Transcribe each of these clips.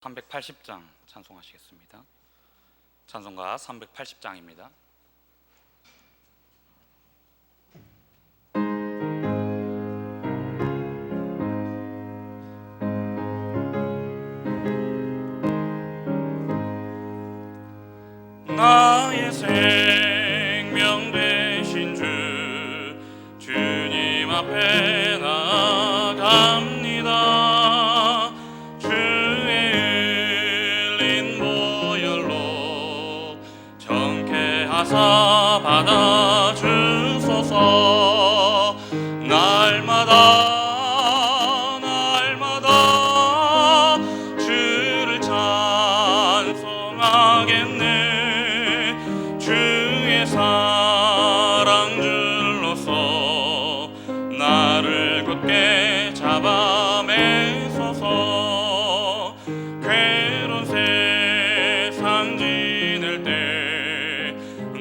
380장 찬송하시겠습니다. 찬송가 380장입니다. 나의 생명 되신 주, 주님 앞에 나아갑니다. 주의 흘린 보혈로 정케하사 받아주소서. 날마다 주를 찬송하겠네. 주의 사랑 줄로서 나를 굳게 잡아매소서. 괴로운 세상 지낼 때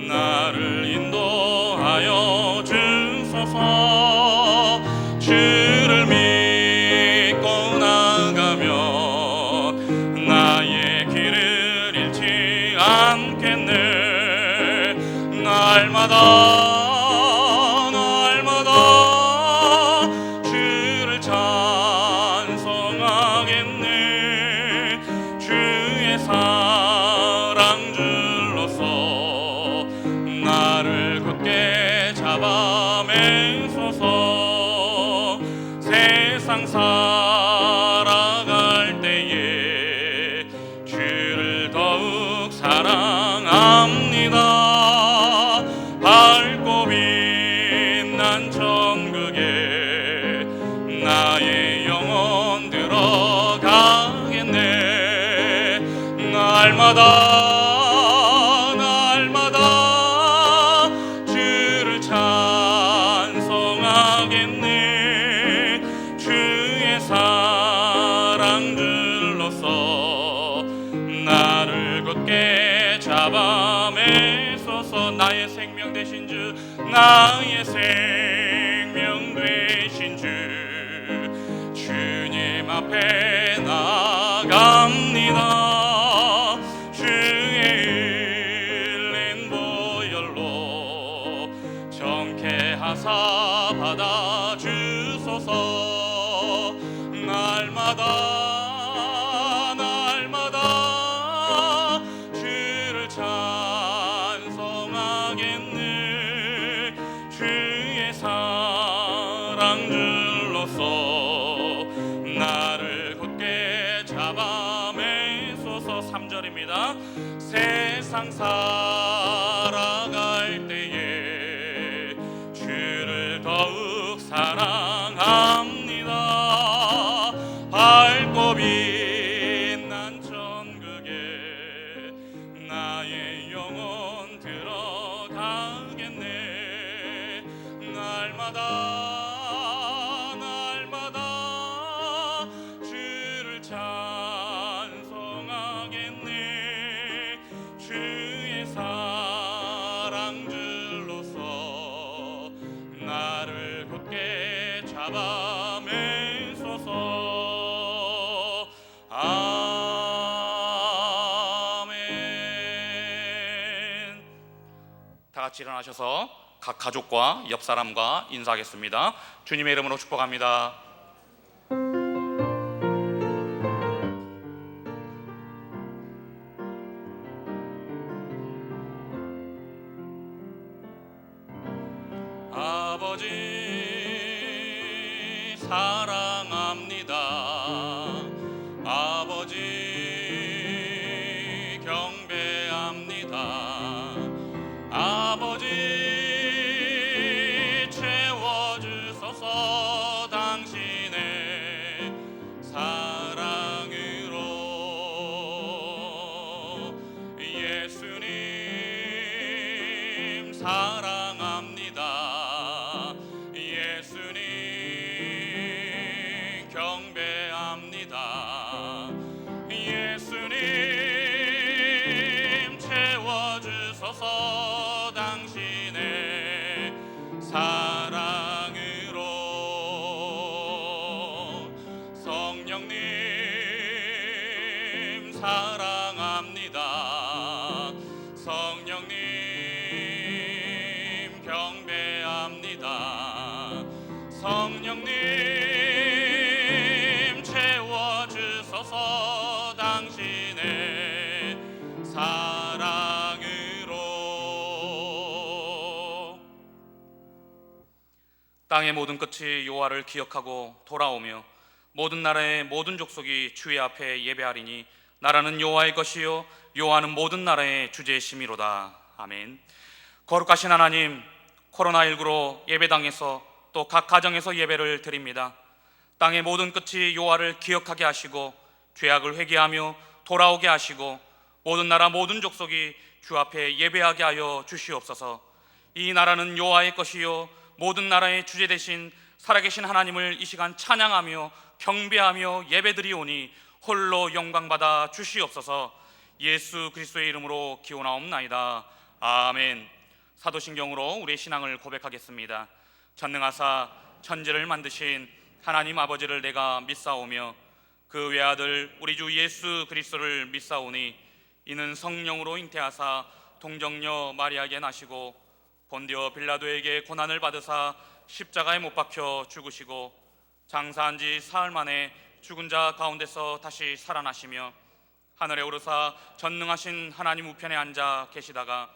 나를 인도하여 주소서. 주를 믿고 나가면 나의 길을 잃지 않겠네. 날마다 주를 찬송하겠네. 주의 사랑 줄로서 나를 굳게 잡아매소서. 세상 살아갈 때에 주를 더욱 사랑합니다. 밝고 빛난 천국에 나의 영혼 들어가겠네. 날마다 주를 찬송하겠네. 주의 사랑 줄로서 나를 굳게 잡아매소서. 나의 생명 되신 주, 나의 생명 되신 주, 주님 앞에 나아갑니다. 주의 흘린 보혈로 정케하사 받아주소서. 날마다 주를 찬송하겠네. 주의 사랑 줄로서 나를 굳게 잡아매소서. 3절입니다. 세상 살아갈 때에 주를 더욱 사랑합니다. 밝고 빛난 천국에 나의 영혼 들어가겠네. 날마다 주를 찬송하겠네. 주의 사랑 줄로서 나를 굳게 잡아매소서. 아멘. 다 같이 일어나셔서 각 가족과 옆 사람과 인사하겠습니다. 주님의 이름으로 축복합니다. 아버지 사랑합니다. 아버지 경배합니다. 아버지 채워주소서. 당신의 사랑으로. 예수님 사랑합니다. 예수님 경배합니다. 사랑합니다. 성령님 경배합니다. 성령님 채워주소서 당신의 사랑으로. 땅의 모든 끝이 여호와를 기억하고 돌아오며 모든 나라의 모든 족속이 주의 앞에 예배하리니 나라는 여호와의 것이요 여호와는 모든 나라의 주제심이로다. 아멘. 거룩하신 하나님, 코로나19로 예배당에서 또 각 가정에서 예배를 드립니다. 땅의 모든 끝이 여호와를 기억하게 하시고 죄악을 회개하며 돌아오게 하시고 모든 나라 모든 족속이 주 앞에 예배하게 하여 주시옵소서. 이 나라는 여호와의 것이요 모든 나라의 주제 되신 살아계신 하나님을 이 시간 찬양하며 경배하며 예배드리오니 홀로 영광받아 주시옵소서. 예수 그리스도의 이름으로 기원하옵나이다. 아멘. 사도신경으로 우리의 신앙을 고백하겠습니다. 전능하사 천지를 만드신 하나님 아버지를 내가 믿사오며 그 외아들 우리 주 예수 그리스도를 믿사오니 이는 성령으로 잉태하사 동정녀 마리아에게 나시고 본디오 빌라도에게 고난을 받으사 십자가에 못 박혀 죽으시고 장사한 지 사흘 만에 죽은 자 가운데서 다시 살아나시며 하늘에 오르사 전능하신 하나님 우편에 앉아 계시다가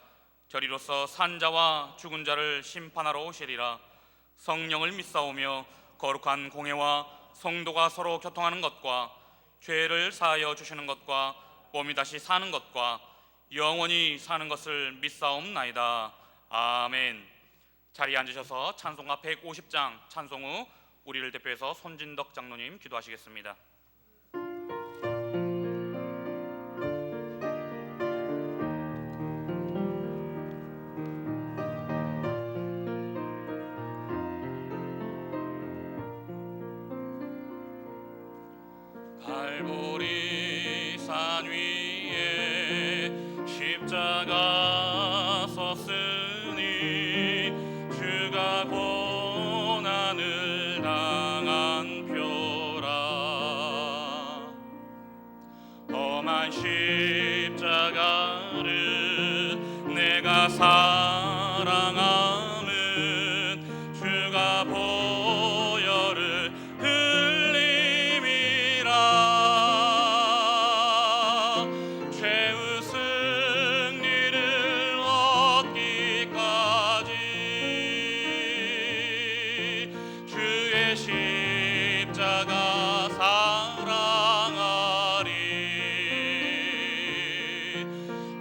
저리로서 산 자와 죽은 자를 심판하러 오시리라. 성령을 믿사오며 거룩한 공회와 성도가 서로 교통하는 것과 죄를 사하여 주시는 것과 몸이 다시 사는 것과 영원히 사는 것을 믿사옵나이다. 아멘. 자리에 앉으셔서 찬송가 150장 찬송 후 우리를 대표해서 손진덕 장로님 기도하시겠습니다. 갈보리 산 위에 십자가 섰으니 주가 고난을 당한 표라. 험한 십자가를 내가 사랑함은 주가 보혈을 죄의 승리를 얻기까지 주의 십자가 사랑하리.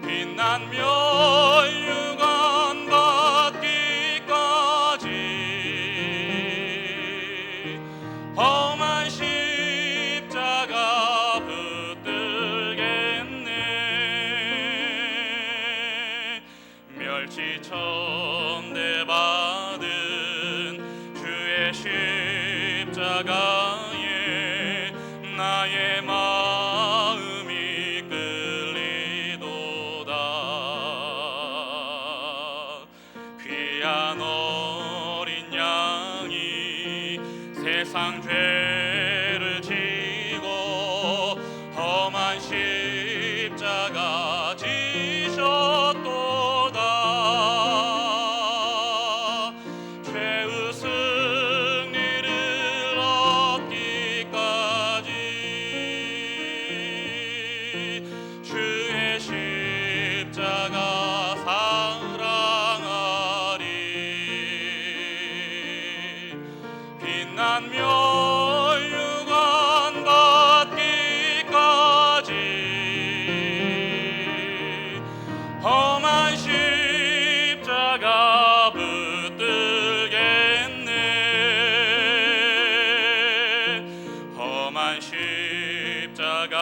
빛나며 유관 받기까지 험한 십자가 멸치천대 받은 주의 십자가에 나의 마음이 끌리도다. 귀한 어린 양이 세상 죄를 지고 험한 십자가 지셨도다. 죄의 승리를 얻기까지 주의 십자가 사랑하리. 빛나며 유관 받기까지 험한 십자가 붙들겠네. 험한 십자가에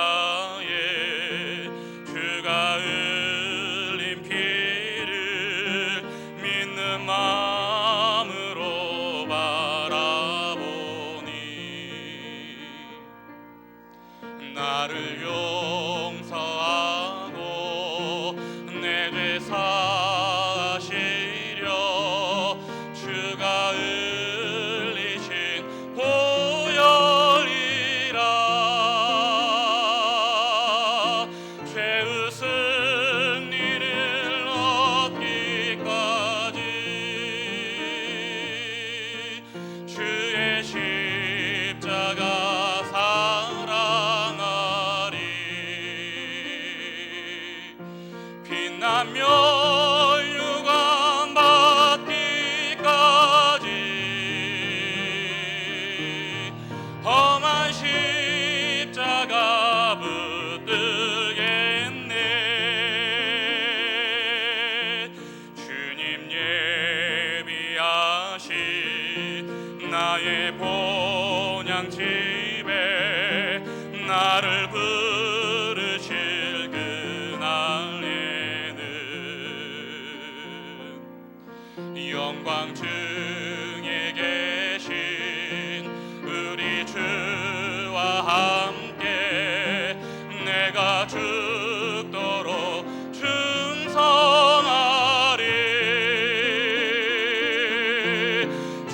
죽도록 충성하리.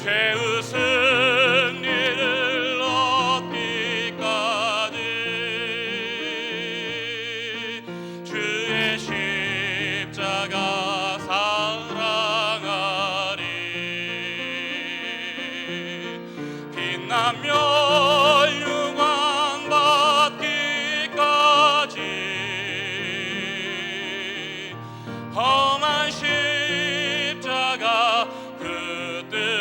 죄의 승리를 얻기까지 주의 십자가 사랑하리. 빛나며 영광 받기까지 험한 십자가 붙들겠네.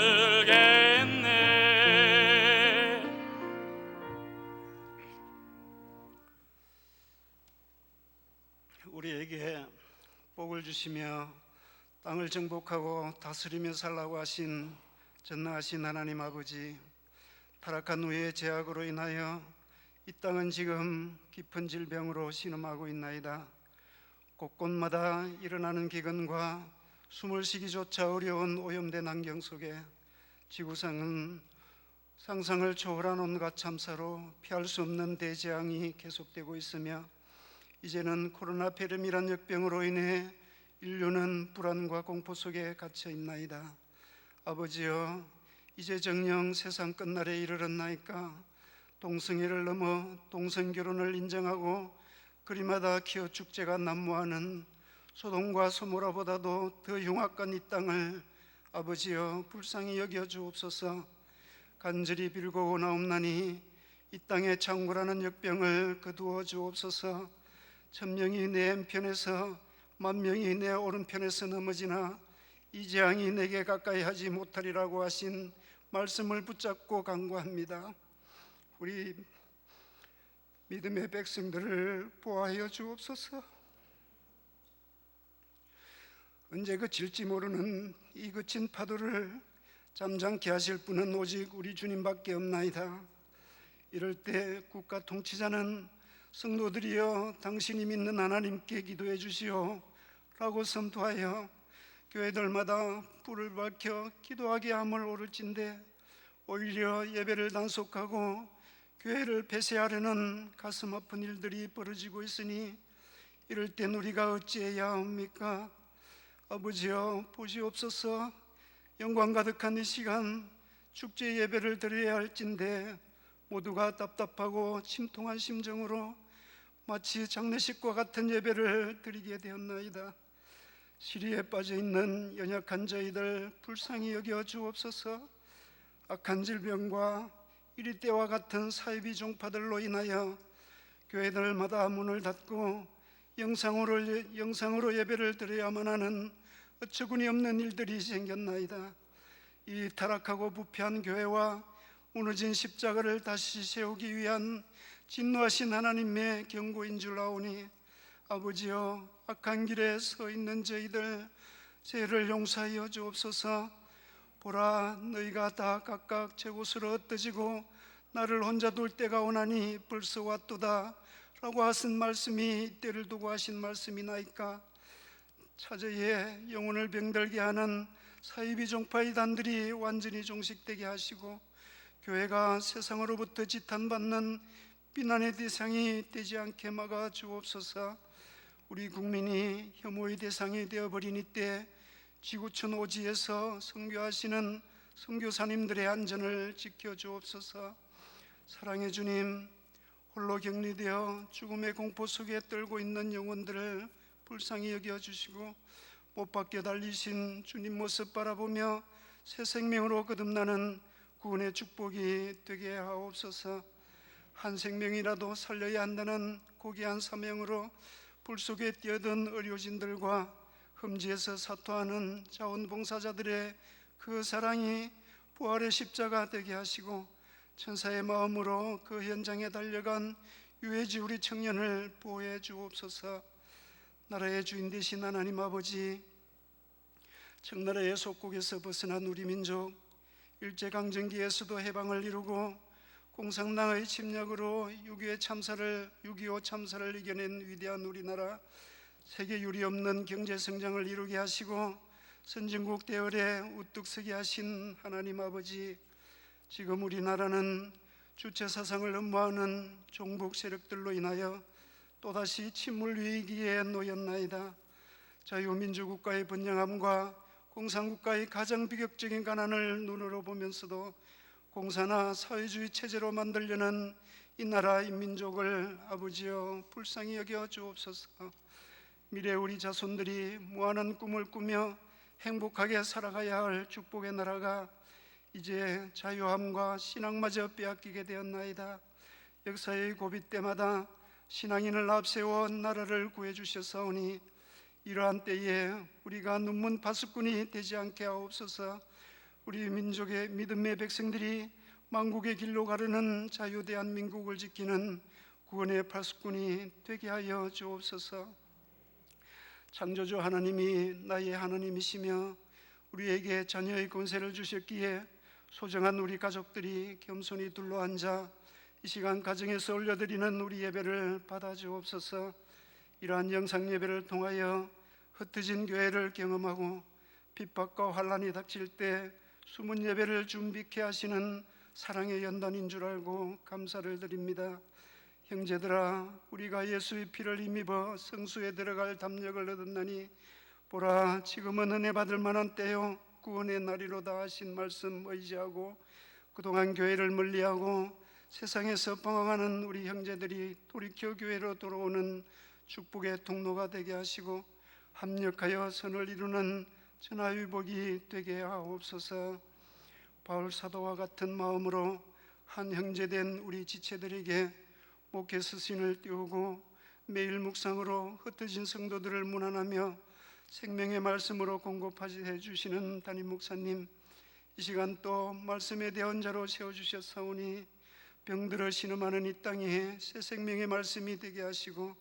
우리에게 복을 주시며 땅을 정복하고 다스리며 살라고 하신 전능하신 하나님 아버지, 타락한 후의 죄악으로 인하여 이 땅은 지금 깊은 질병으로 신음하고 있나이다. 곳곳마다 일어나는 기근과 숨을 쉬기조차 어려운 오염된 환경 속에 지구상은 상상을 초월한 온갖 참사로 피할 수 없는 대재앙이 계속되고 있으며, 이제는 코로나 폐렴이란 역병으로 인해 인류는 불안과 공포 속에 갇혀 있나이다. 아버지여, 이제 정녕 세상 끝날에 이르렀나이까. 동성애를 넘어 동성결혼을 인정하고 그리마다 기어 축제가 난무하는 소돔과 소모라보다도 더 흉악한 이 땅을 아버지여 불쌍히 여겨 주옵소서. 간절히 빌고 오나옵나니 이 땅에 창고라는 역병을 거두어 주옵소서. 천명이 내 왼편에서 만명이 내 오른편에서 넘어지나 이 재앙이 내게 가까이 하지 못하리라고 하신 말씀을 붙잡고 간구합니다. 우리 믿음의 백성들을 보호하여 주옵소서. 언제 그칠지 모르는 이 거친 파도를 잠잠케 하실 분은 오직 우리 주님밖에 없나이다. 이럴 때 국가 통치자는 성도들이여 당신이 믿는 하나님께 기도해 주시오 라고 선포하여 교회들마다 불을 밝혀 기도하게 함을 오를진데, 오히려 예배를 단속하고 교회를 폐쇄하려는 가슴 아픈 일들이 벌어지고 있으니 이럴 땐 우리가 어찌해야 합니까? 아버지여 보시옵소서. 영광 가득한 이 시간 축제 예배를 드려야 할진데 모두가 답답하고 침통한 심정으로 마치 장례식과 같은 예배를 드리게 되었나이다. 시리에 빠져있는 연약한 저희들 불쌍히 여겨 주옵소서. 악한 질병과 이리 때와 같은 사이비 종파들로 인하여 교회들마다 문을 닫고 영상으로 예배를 드려야만 하는 어처구니 없는 일들이 생겼나이다. 이 타락하고 부패한 교회와 무너진 십자가를 다시 세우기 위한 진노하신 하나님의 경고인 줄 아오니 아버지여, 악한 길에 서 있는 저희들 죄를 용서하여 주옵소서. 보라, 너희가 다 각각 제 곳으로 흩어지고 나를 혼자 둘 때가 오나니 벌써 왔도다 라고 하신 말씀이 때를 두고 하신 말씀이나이까. 차저의 영혼을 병들게 하는 사이비 종파 이단들이 완전히 종식되게 하시고 교회가 세상으로부터 지탄받는 비난의 대상이 되지 않게 막아 주옵소서. 우리 국민이 혐오의 대상이 되어버린 이때 지구촌 오지에서 선교하시는 선교사님들의 안전을 지켜주옵소서. 사랑의 주님, 홀로 격리되어 죽음의 공포 속에 떨고 있는 영혼들을 불쌍히 여겨주시고 못 박혀 달리신 주님 모습 바라보며 새 생명으로 거듭나는 구원의 축복이 되게 하옵소서. 한 생명이라도 살려야 한다는 고귀한 사명으로 불 속에 뛰어든 의료진들과 험지에서 사토하는 자원봉사자들의 그 사랑이 부활의 십자가 되게 하시고 천사의 마음으로 그 현장에 달려간 유해지 우리 청년을 보호해 주옵소서. 나라의 주인 되신 하나님 아버지, 청나라의 속국에서 벗어난 우리 민족, 일제강점기에서도 해방을 이루고 공산당의 침략으로 6.25 참사를 이겨낸 위대한 우리나라, 세계 유리 없는 경제 성장을 이루게 하시고 선진국 대열에 우뚝 서게 하신 하나님 아버지, 지금 우리나라는 주체 사상을 흠모하는 종북 세력들로 인하여 또다시 침몰 위기에 놓였나이다. 자유민주국가의 번영함과 공산국가의 가장 비극적인 가난을 눈으로 보면서도 공산화 사회주의 체제로 만들려는 이 나라 이 민족을 아버지여 불쌍히 여겨 주옵소서. 미래 우리 자손들이 무한한 꿈을 꾸며 행복하게 살아가야 할 축복의 나라가 이제 자유함과 신앙마저 빼앗기게 되었나이다. 역사의 고비 때마다 신앙인을 앞세워 나라를 구해주셨사오니 이러한 때에 우리가 눈먼 파수꾼이 되지 않게 하옵소서. 우리 민족의 믿음의 백성들이 만국의 길로 가르는 자유 대한민국을 지키는 구원의 파수꾼이 되게 하여 주옵소서. 창조주 하나님이 나의 하나님이시며 우리에게 자녀의 권세를 주셨기에 소중한 우리 가족들이 겸손히 둘러앉아 이 시간 가정에서 올려드리는 우리 예배를 받아 주옵소서. 이러한 영상 예배를 통하여 흩어진 교회를 경험하고 핍박과 환란이 닥칠 때 숨은 예배를 준비케 하시는 사랑의 연단인 줄 알고 감사를 드립니다. 형제들아, 우리가 예수의 피를 힘입어 성수에 들어갈 담력을 얻었나니 보라, 지금은 은혜 받을 만한 때요 구원의 날이로다 하신 말씀 의지하고 그동안 교회를 멀리하고 세상에서 방황하는 우리 형제들이 돌이켜 교회로 돌아오는 축복의 통로가 되게 하시고 합력하여 선을 이루는 전하위복이 되게 하옵소서. 바울 사도와 같은 마음으로 한 형제된 우리 지체들에게 목회 스신을 띄우고 매일 묵상으로 흩어진 성도들을 문안하며 생명의 말씀으로 공급해 주시는 담임 목사님, 이 시간 또 말씀에 대언자로 세워주셨사오니 병들어 신음하는 이 땅에 새 생명의 말씀이 되게 하시고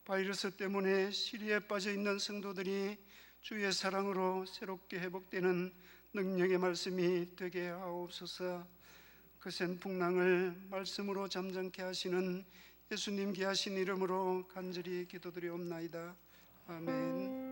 바이러스 때문에 시리에 빠져 있는 성도들이 주의 사랑으로 새롭게 회복되는 능력의 말씀이 되게 하옵소서. 거센 풍랑을 말씀으로 잠잠케 하시는 예수님 귀하신 이름으로 간절히 기도드리옵나이다. 아멘.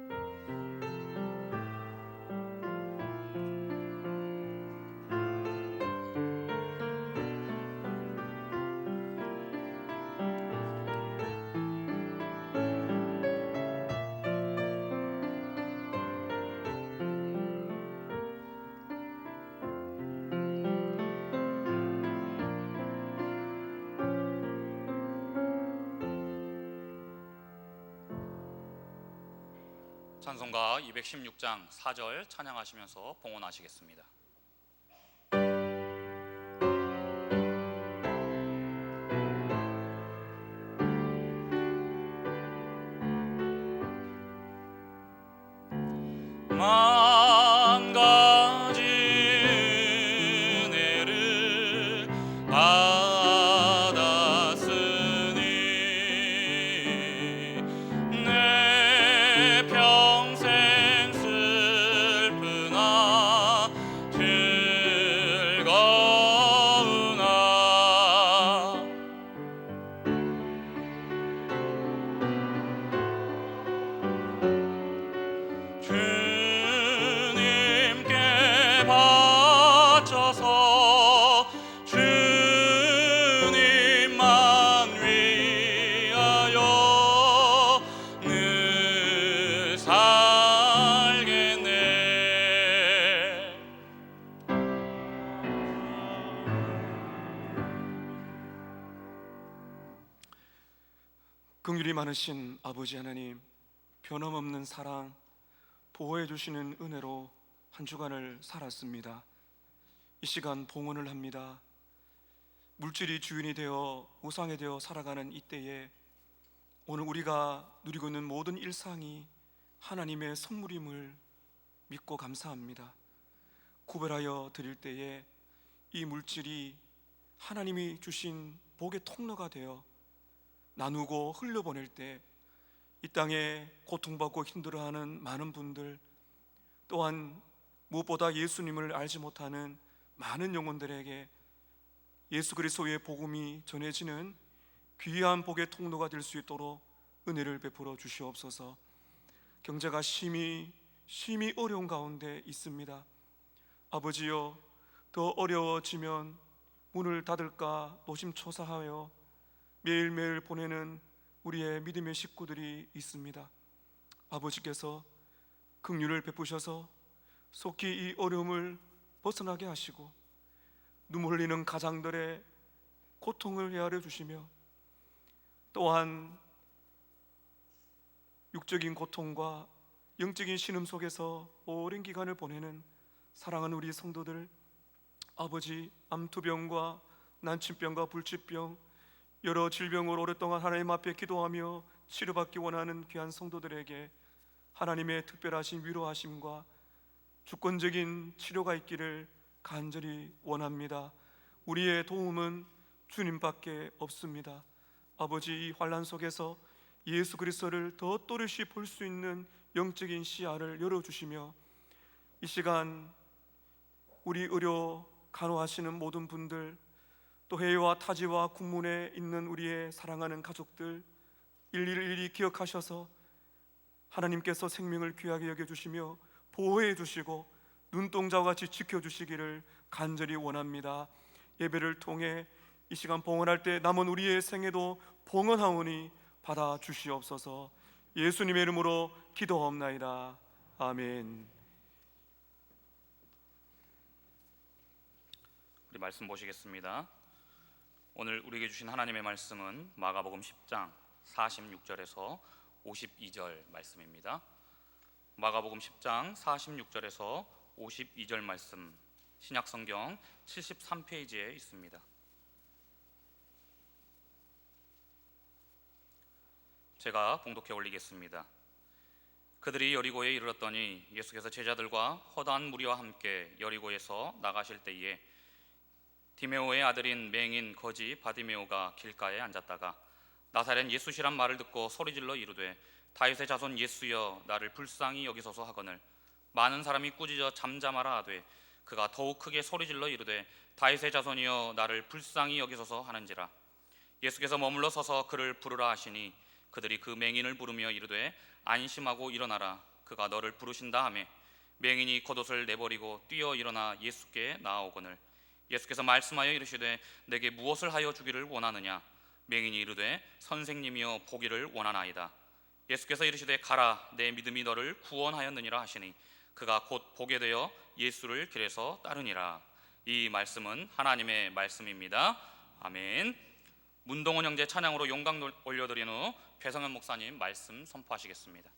찬송가 216장 4절 찬양하시면서 봉헌하시겠습니다. 만 가지 은혜를 받았으니 내 평생 슬프나 즐거우나 주님께 바쳐서 주님만 위하여 늘 살겠네. 긍휼이 많으신 아버지 하나님, 변함없는 사랑, 보호해 주시는 은혜로 한 주간을 살았습니다. 이 시간 봉헌을 합니다. 물질이 주인이 되어 우상이 되어 살아가는 이때에 오늘 우리가 누리고 있는 모든 일상이 하나님의 선물임을 믿고 감사합니다. 구별하여 드릴 때에 이 물질이 하나님이 주신 복의 통로가 되어 나누고 흘려보낼 때 이 땅에 고통받고 힘들어하는 많은 분들, 또한 무엇보다 예수님을 알지 못하는 많은 영혼들에게 예수 그리스도의 복음이 전해지는 귀한 복의 통로가 될 수 있도록 은혜를 베풀어 주시옵소서. 경제가 심히 어려운 가운데 있습니다. 아버지여, 더 어려워지면 문을 닫을까 노심초사하여 매일매일 보내는 우리의 믿음의 식구들이 있습니다. 아버지께서 긍휼을 베푸셔서 속히 이 어려움을 벗어나게 하시고 눈물 흘리는 가장들의 고통을 헤아려 주시며 또한 육적인 고통과 영적인 신음 속에서 오랜 기간을 보내는 사랑하는 우리 성도들, 아버지 암투병과 난치병과 불치병 여러 질병으로 오랫동안 하나님 앞에 기도하며 치료받기 원하는 귀한 성도들에게 하나님의 특별하신 위로하심과 주권적인 치료가 있기를 간절히 원합니다. 우리의 도움은 주님밖에 없습니다. 아버지, 이 환난 속에서 예수 그리스도를 더 또렷이 볼 수 있는 영적인 시야를 열어주시며 이 시간 우리 의료 간호하시는 모든 분들, 또 해외와 타지와 국문에 있는 우리의 사랑하는 가족들 일일이 기억하셔서 하나님께서 생명을 귀하게 여겨주시며 보호해 주시고 눈동자와 같이 지켜주시기를 간절히 원합니다. 예배를 통해 이 시간 봉헌할 때 남은 우리의 생애도 봉헌하오니 받아 주시옵소서. 예수님의 이름으로 기도하옵나이다. 아멘. 우리 말씀 보시겠습니다. 오늘 우리에게 주신 하나님의 말씀은 마가복음 10장 46절에서 52절 말씀입니다. 마가복음 10장 46절에서 52절 말씀, 신약성경 73페이지에 있습니다. 제가 봉독해 올리겠습니다. 그들이 여리고에 이르렀더니 예수께서 제자들과 허다한 무리와 함께 여리고에서 나가실 때에 디메오의 아들인 맹인 거지 바디메오가 길가에 앉았다가 나사렛 예수시란 말을 듣고 소리질러 이르되 다윗의 자손 예수여 나를 불쌍히 여기소서 하거늘 많은 사람이 꾸짖어 잠잠하라 하되 그가 더욱 크게 소리질러 이르되 다윗의 자손이여 나를 불쌍히 여기소서 하는지라. 예수께서 머물러 서서 그를 부르라 하시니 그들이 그 맹인을 부르며 이르되 안심하고 일어나라 그가 너를 부르신다 하매 맹인이 겉옷을 내버리고 뛰어 일어나 예수께 나아오거늘 예수께서 말씀하여 이르시되 내게 무엇을 하여 주기를 원하느냐. 맹인이 이르되 선생님이여 보기를 원하나이다. 예수께서 이르시되 가라 내 믿음이 너를 구원하였느니라 하시니 그가 곧 보게 되어 예수를 길에서 따르니라. 이 말씀은 하나님의 말씀입니다. 아멘. 문동원 형제 찬양으로 영광 올려드린 후 배성현 목사님 말씀 선포하시겠습니다.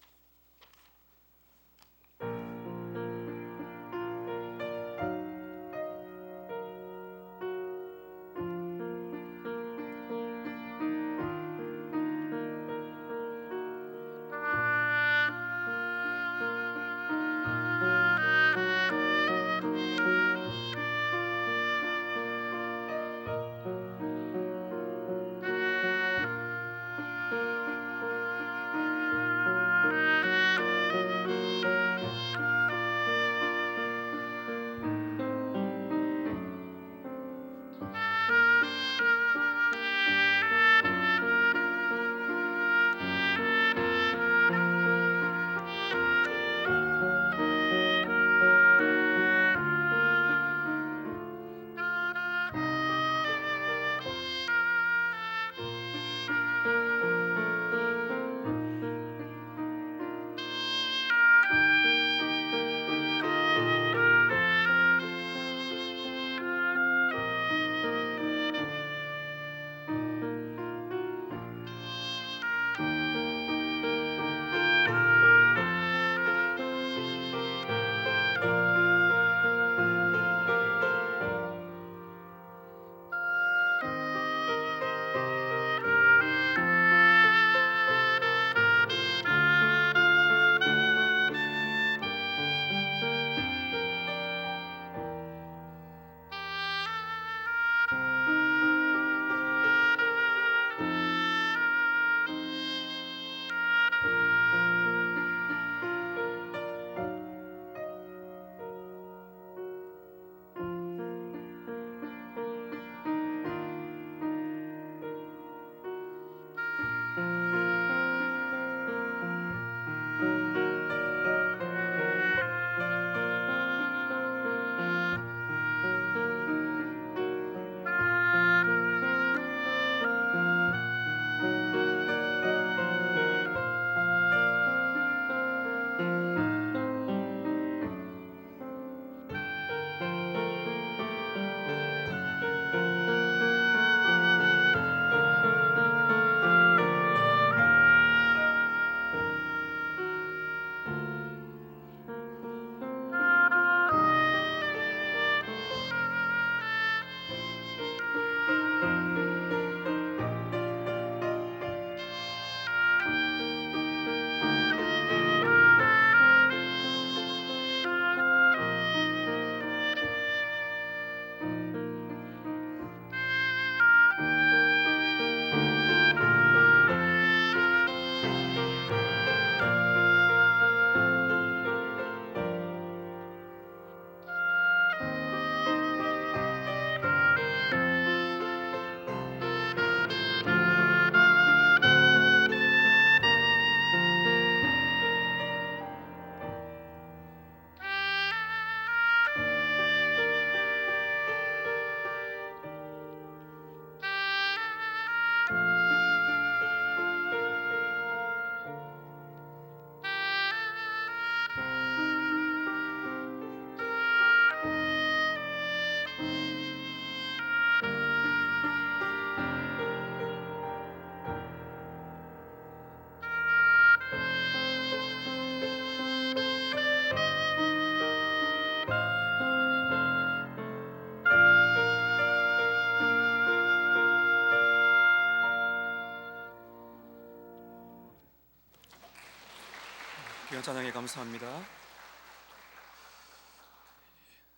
귀한 찬양에 감사합니다.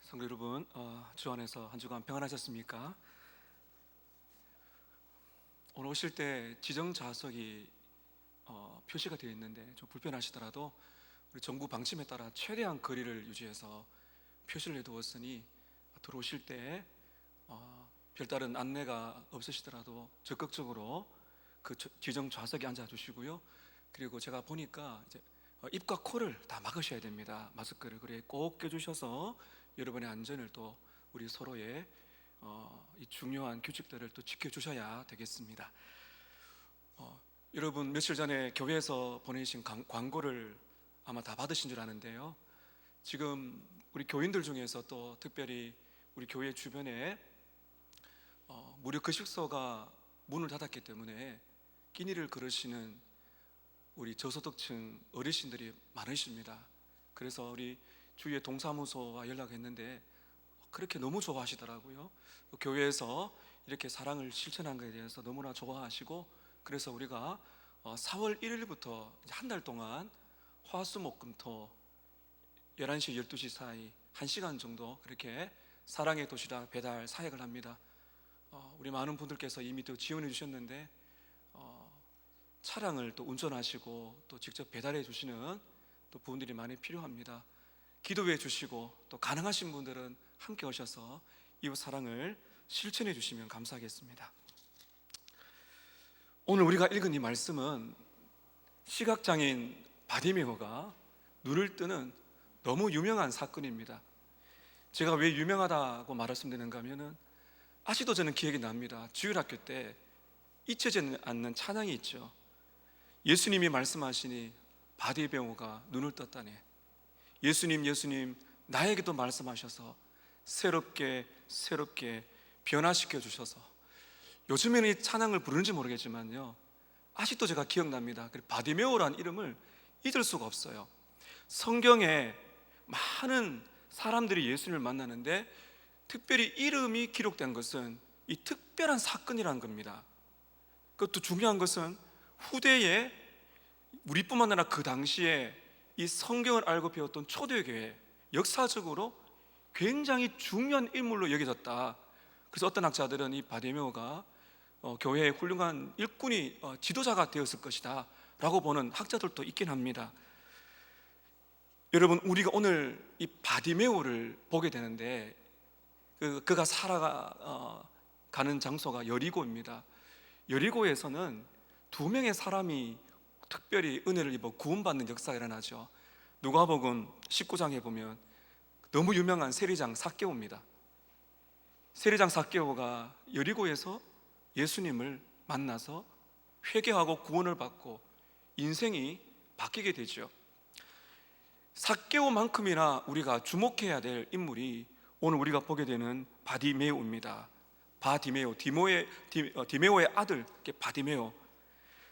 성도 여러분, 주 안에서 한 주간 평안하셨습니까? 오늘 오실 때 지정 좌석이 표시가 되어 있는데 좀 불편하시더라도 우리 정부 방침에 따라 최대한 거리를 유지해서 표시를 해두었으니 들어오실 때 별다른 안내가 없으시더라도 적극적으로 그 지정 좌석에 앉아주시고요. 그리고 제가 보니까 이제 입과 코를 다 막으셔야 됩니다. 마스크를 그래 꼭 껴주셔서 여러분의 안전을 또 우리 서로의 이 중요한 규칙들을 또 지켜주셔야 되겠습니다. 여러분 며칠 전에 교회에서 보내신 광고를 아마 다 받으신 줄 아는데요. 지금 우리 교인들 중에서 또 특별히 우리 교회 주변에 무료 급식소가 문을 닫았기 때문에 끼니를 거르시는 우리 저소득층 어르신들이 많으십니다. 그래서 우리 주위의 동사무소와 연락했는데 그렇게 너무 좋아하시더라고요. 교회에서 이렇게 사랑을 실천한 것에 대해서 너무나 좋아하시고, 그래서 우리가 4월 1일부터 한 달 동안 화수목금토 11시 12시 사이 1시간 정도 그렇게 사랑의 도시락 배달 사역을 합니다. 우리 많은 분들께서 이미 또 지원해 주셨는데 차량을 또 운전하시고 또 직접 배달해 주시는 또 부분들이 많이 필요합니다. 기도해 주시고 또 가능하신 분들은 함께 오셔서 이웃 사랑을 실천해 주시면 감사하겠습니다. 오늘 우리가 읽은 이 말씀은 시각장애인 바디메오가 눈을 뜨는 너무 유명한 사건입니다. 제가 왜 유명하다고 말씀드리는가 하면은 아직도 저는 기억이 납니다. 주일학교 때 잊혀지지 않는 찬양이 있죠. 예수님이 말씀하시니 바디메오가 눈을 떴다네. 예수님 예수님 나에게도 말씀하셔서 새롭게 변화시켜 주셔서, 요즘에는 이 찬양을 부르는지 모르겠지만요 아직도 제가 기억납니다. 바디메오라는 이름을 잊을 수가 없어요. 성경에 많은 사람들이 예수님을 만나는데 특별히 이름이 기록된 것은 이 특별한 사건이라는 겁니다. 그것도 중요한 것은 후대에 우리뿐만 아니라 그 당시에 이 성경을 알고 배웠던 초대교회 역사적으로 굉장히 중요한 인물로 여겨졌다. 그래서 어떤 학자들은 이 바디메오가 교회의 훌륭한 일꾼이 지도자가 되었을 것이다 라고 보는 학자들도 있긴 합니다. 여러분, 우리가 오늘 이 바디메오를 보게 되는데 그가 살아가는 장소가 여리고입니다. 여리고에서는 2명의 사람이 특별히 은혜를 입어 구원받는 역사가 일어나죠. 누가복음 19장에 보면 너무 유명한 세리장 삭개오입니다. 세리장 삭개오가 여리고에서 예수님을 만나서 회개하고 구원을 받고 인생이 바뀌게 되죠. 삭개오만큼이나 우리가 주목해야 될 인물이 오늘 우리가 보게 되는 바디메오입니다. 디메오의 아들 바디메오.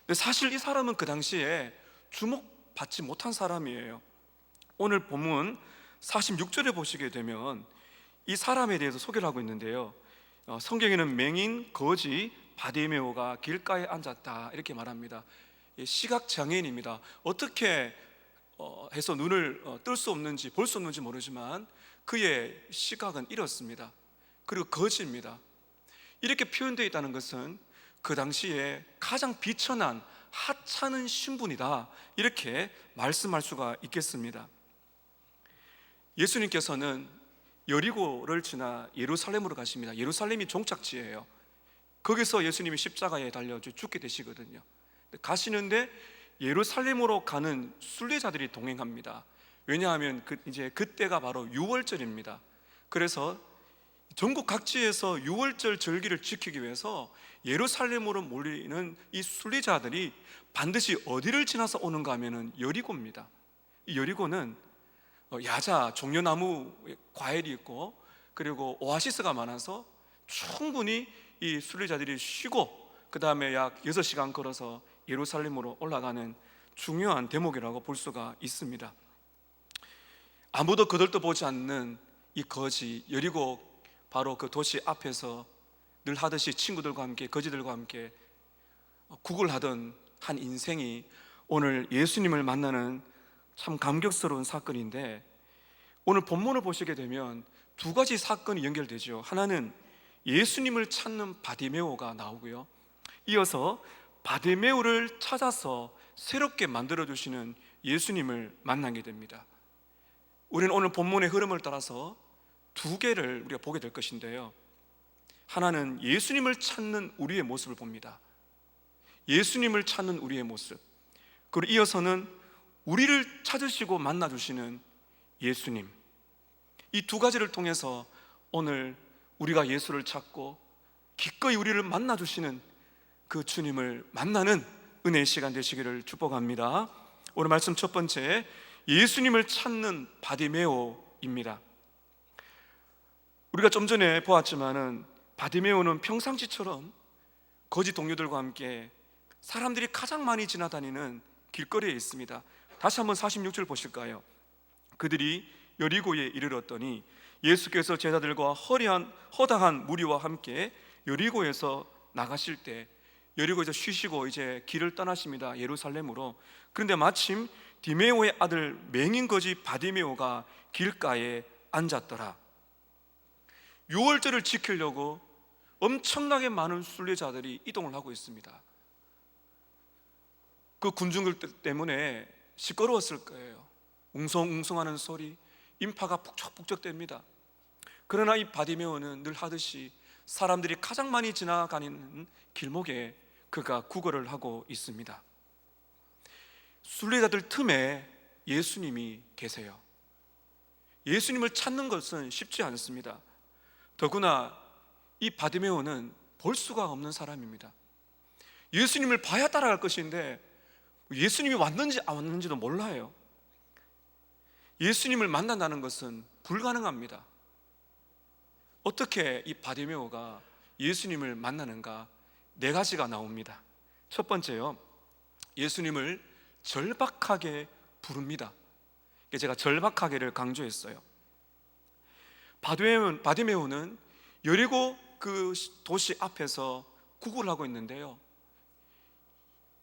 근데 사실 이 사람은 그 당시에 주목받지 못한 사람이에요. 오늘 본문 46절에 보시게 되면 이 사람에 대해서 소개를 하고 있는데요, 성경에는 맹인 거지 바디메오가 길가에 앉았다 이렇게 말합니다. 시각장애인입니다. 어떻게 해서 눈을 뜰 수 없는지 볼 수 없는지 모르지만 그의 시각은 잃었습니다. 그리고 거지입니다. 이렇게 표현되어 있다는 것은 그 당시에 가장 비천한 하찮은 신분이다 이렇게 말씀할 수가 있겠습니다. 예수님께서는 여리고를 지나 예루살렘으로 가십니다. 예루살렘이 종착지예요. 거기서 예수님이 십자가에 달려 죽게 되시거든요. 가시는데 예루살렘으로 가는 순례자들이 동행합니다. 왜냐하면 이제 그때가 바로 유월절입니다. 그래서 전국 각지에서 유월절 절기를 지키기 위해서 예루살렘으로 몰리는 이 순례자들이 반드시 어디를 지나서 오는가 하면은 여리고입니다. 이 여리고는 야자, 종려나무 과일이 있고 그리고 오아시스가 많아서 충분히 이 순례자들이 쉬고 그 다음에 약 6시간 걸어서 예루살렘으로 올라가는 중요한 대목이라고 볼 수가 있습니다. 아무도 거들떠보지 않는 이 거지 여리고, 바로 그 도시 앞에서 늘 하듯이 친구들과 함께 거지들과 함께 구걸하던 한 인생이 오늘 예수님을 만나는 참 감격스러운 사건인데, 오늘 본문을 보시게 되면 두 가지 사건이 연결되죠. 하나는 예수님을 찾는 바디메오가 나오고요, 이어서 바디메오를 찾아서 새롭게 만들어주시는 예수님을 만나게 됩니다. 우리는 오늘 본문의 흐름을 따라서 두 개를 우리가 보게 될 것인데요, 하나는 예수님을 찾는 우리의 모습을 봅니다. 예수님을 찾는 우리의 모습. 그리고 이어서는 우리를 찾으시고 만나주시는 예수님. 이 두 가지를 통해서 오늘 우리가 예수를 찾고 기꺼이 우리를 만나주시는 그 주님을 만나는 은혜의 시간 되시기를 축복합니다. 오늘 말씀 첫 번째, 예수님을 찾는 바디메오입니다. 우리가 좀 전에 보았지만은 바디메오는 평상시처럼 거지 동료들과 함께 사람들이 가장 많이 지나다니는 길거리에 있습니다. 다시 한번 46절 보실까요? 그들이 여리고에 이르렀더니 예수께서 제자들과 허다한 무리와 함께 여리고에서 나가실 때, 여리고에서 쉬시고 이제 길을 떠나십니다, 예루살렘으로. 그런데 마침 디메오의 아들 맹인 거지 바디메오가 길가에 앉았더라. 유월절을 지키려고 엄청나게 많은 순례자들이 이동을 하고 있습니다. 그 군중들 때문에 시끄러웠을 거예요. 웅성웅성하는 소리, 인파가 북적북적댑니다. 그러나 이 바디메오는 늘 하듯이 사람들이 가장 많이 지나가는 길목에 그가 구걸을 하고 있습니다. 순례자들 틈에 예수님이 계세요. 예수님을 찾는 것은 쉽지 않습니다. 더구나 이 바디메오는 볼 수가 없는 사람입니다. 예수님을 봐야 따라갈 것인데 예수님이 왔는지 안 왔는지도 몰라요. 예수님을 만난다는 것은 불가능합니다. 어떻게 이 바디메오가 예수님을 만나는가? 네 가지가 나옵니다. 첫 번째요, 예수님을 절박하게 부릅니다. 제가 절박하게를 강조했어요. 바디메오는 여리고 그 도시 앞에서 구걸을 하고 있는데요,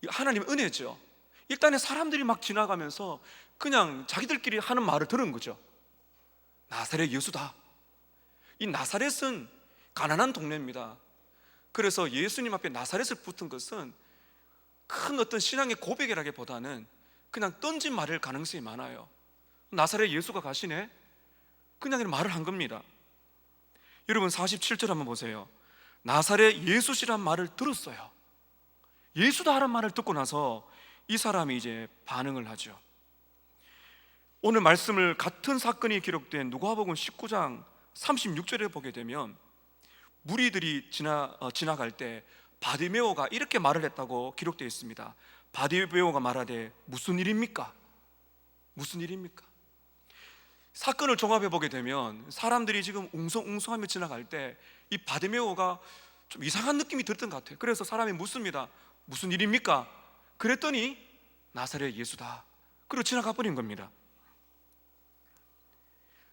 하나님의 은혜죠. 일단은 사람들이 막 지나가면서 그냥 자기들끼리 하는 말을 들은 거죠. 나사렛 예수다. 이 나사렛은 가난한 동네입니다. 그래서 예수님 앞에 나사렛을 붙은 것은 큰 어떤 신앙의 고백이라기보다는 그냥 던진 말일 가능성이 많아요. 나사렛 예수가 가시네? 그냥 말을 한 겁니다. 여러분 47절 한번 보세요. 나사렛 예수시란 말을 들었어요. 예수다 하는 말을 듣고 나서 이 사람이 이제 반응을 하죠. 오늘 말씀을 같은 사건이 기록된 누가복음 19장 36절에 보게 되면 무리들이 지나갈 때 바디메오가 이렇게 말을 했다고 기록되어 있습니다. 바디메오가 말하되 무슨 일입니까? 무슨 일입니까? 사건을 종합해 보게 되면 사람들이 지금 웅성웅성하며 지나갈 때 이 바디메오가 좀 이상한 느낌이 들었던 것 같아요. 그래서 사람이 묻습니다. 무슨 일입니까? 그랬더니 나사렛 예수다. 그리고 지나가 버린 겁니다.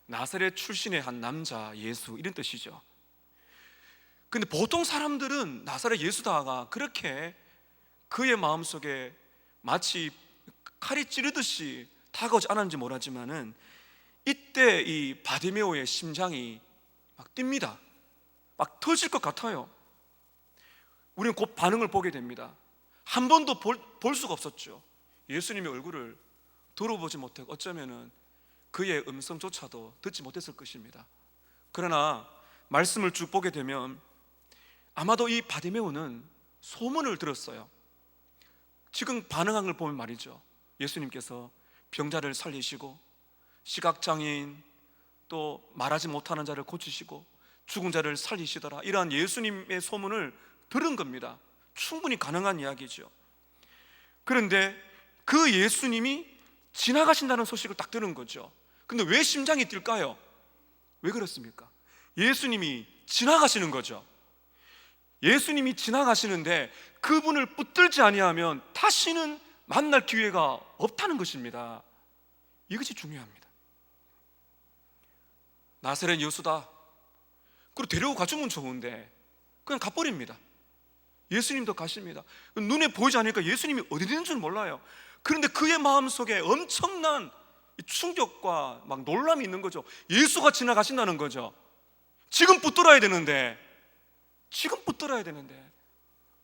나사렛 출신의 한 남자 예수, 이런 뜻이죠. 근데 보통 사람들은 나사렛 예수다가 그렇게 그의 마음속에 마치 칼이 찌르듯이 다가오지 않았는지 모르지만은 이때 이 바디메오의 심장이 막 뜁니다. 막 터질 것 같아요. 우리는 곧 반응을 보게 됩니다. 한 번도 볼 수가 없었죠. 예수님의 얼굴을 들어보지 못하고 어쩌면은 그의 음성조차도 듣지 못했을 것입니다. 그러나 말씀을 쭉 보게 되면 아마도 이 바디메오는 소문을 들었어요. 지금 반응한 걸 보면 말이죠, 예수님께서 병자를 살리시고 시각장애인 또 말하지 못하는 자를 고치시고 죽은 자를 살리시더라, 이러한 예수님의 소문을 들은 겁니다. 충분히 가능한 이야기죠. 그런데 그 예수님이 지나가신다는 소식을 딱 들은 거죠. 근데 왜 심장이 뛸까요? 왜 그렇습니까? 예수님이 지나가시는 거죠. 예수님이 지나가시는데 그분을 붙들지 아니하면 다시는 만날 기회가 없다는 것입니다. 이것이 중요합니다. 나사렛 예수다. 그리고 데리고 가주면 좋은데 그냥 가버립니다. 예수님도 가십니다. 눈에 보이지 않으니까 예수님이 어디 있는 줄 몰라요. 그런데 그의 마음속에 엄청난 충격과 막 놀람이 있는 거죠. 예수가 지나가신다는 거죠. 지금 붙들어야 되는데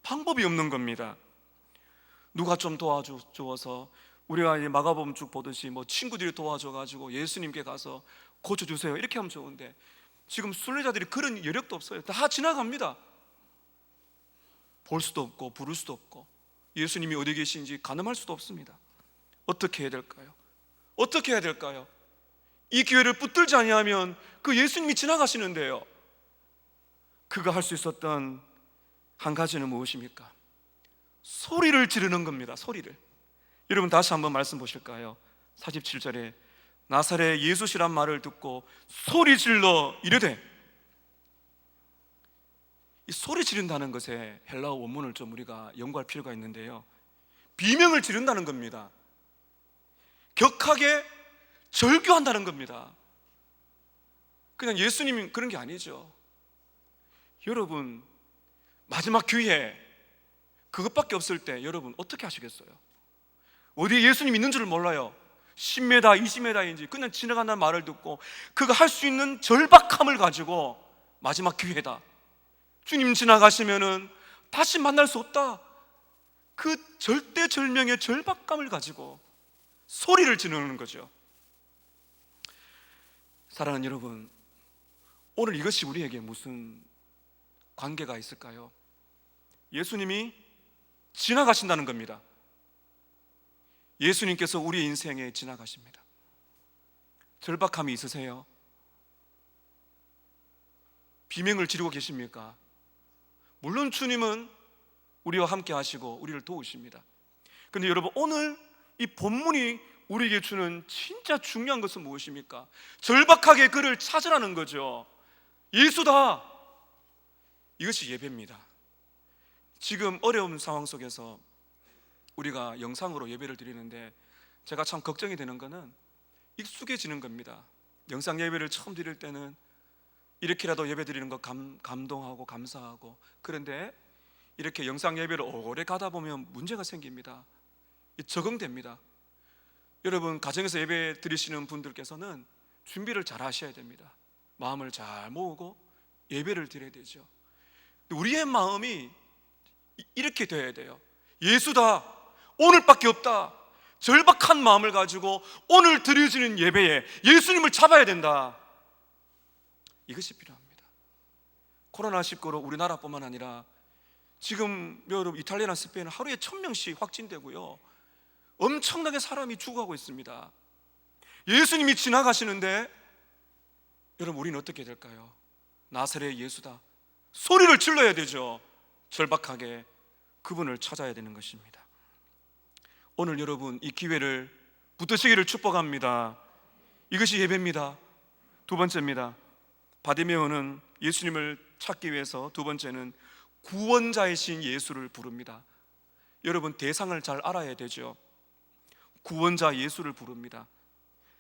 방법이 없는 겁니다. 누가 좀 도와주어서, 우리가 이 마가복음 쭉 보듯이 뭐 친구들이 도와줘가지고 예수님께 가서 고쳐주세요 이렇게 하면 좋은데, 지금 순례자들이 그런 여력도 없어요. 다 지나갑니다. 볼 수도 없고 부를 수도 없고 예수님이 어디 계신지 가늠할 수도 없습니다. 어떻게 해야 될까요? 어떻게 해야 될까요? 이 기회를 붙들지 아니하면 그 예수님이 지나가시는데요. 그가 할 수 있었던 한 가지는 무엇입니까? 소리를 지르는 겁니다. 소리를. 여러분 다시 한번 말씀 보실까요? 47절에 나사렛 예수시란 말을 듣고 소리 질러 이르되, 이 소리 지른다는 것에 헬라어 원문을 좀 우리가 연구할 필요가 있는데요, 비명을 지른다는 겁니다. 격하게 절규한다는 겁니다. 그냥 예수님이 그런 게 아니죠. 여러분 마지막 기회 그것밖에 없을 때 여러분 어떻게 하시겠어요? 어디에 예수님 있는 줄을 몰라요. 10m, 20m인지 그냥 지나간다는 말을 듣고 그가 할 수 있는 절박함을 가지고 마지막 기회다, 주님 지나가시면은 다시 만날 수 없다, 그 절대절명의 절박감을 가지고 소리를 지르는 거죠. 사랑하는 여러분, 오늘 이것이 우리에게 무슨 관계가 있을까요? 예수님이 지나가신다는 겁니다. 예수님께서 우리의 인생에 지나가십니다. 절박함이 있으세요? 비명을 지르고 계십니까? 물론 주님은 우리와 함께 하시고 우리를 도우십니다. 그런데 여러분, 오늘 이 본문이 우리에게 주는 진짜 중요한 것은 무엇입니까? 절박하게 그를 찾으라는 거죠. 예수다! 이것이 예배입니다. 지금 어려운 상황 속에서 우리가 영상으로 예배를 드리는데 제가 참 걱정이 되는 것은 익숙해지는 겁니다. 영상 예배를 처음 드릴 때는 이렇게라도 예배 드리는 거 감동하고 감사하고, 그런데 이렇게 영상 예배를 오래 가다 보면 문제가 생깁니다. 적응됩니다. 여러분, 가정에서 예배 드리시는 분들께서는 준비를 잘 하셔야 됩니다. 마음을 잘 모으고 예배를 드려야 되죠. 우리의 마음이 이렇게 돼야 돼요. 예수다, 오늘밖에 없다, 절박한 마음을 가지고 오늘 드려지는 예배에 예수님을 잡아야 된다, 이것이 필요합니다. 코로나19로 우리나라뿐만 아니라 지금 여러분 이탈리아나 스페인은 하루에 1000명씩 확진되고요, 엄청나게 사람이 죽어가고 있습니다. 예수님이 지나가시는데 여러분, 우리는 어떻게 될까요? 나사렛 예수다, 소리를 질러야 되죠. 절박하게 그분을 찾아야 되는 것입니다. 오늘 여러분 이 기회를 붙드시기를 축복합니다. 이것이 예배입니다. 두 번째입니다. 바디메오는 예수님을 찾기 위해서 두 번째는 구원자이신 예수를 부릅니다. 여러분, 대상을 잘 알아야 되죠. 구원자 예수를 부릅니다.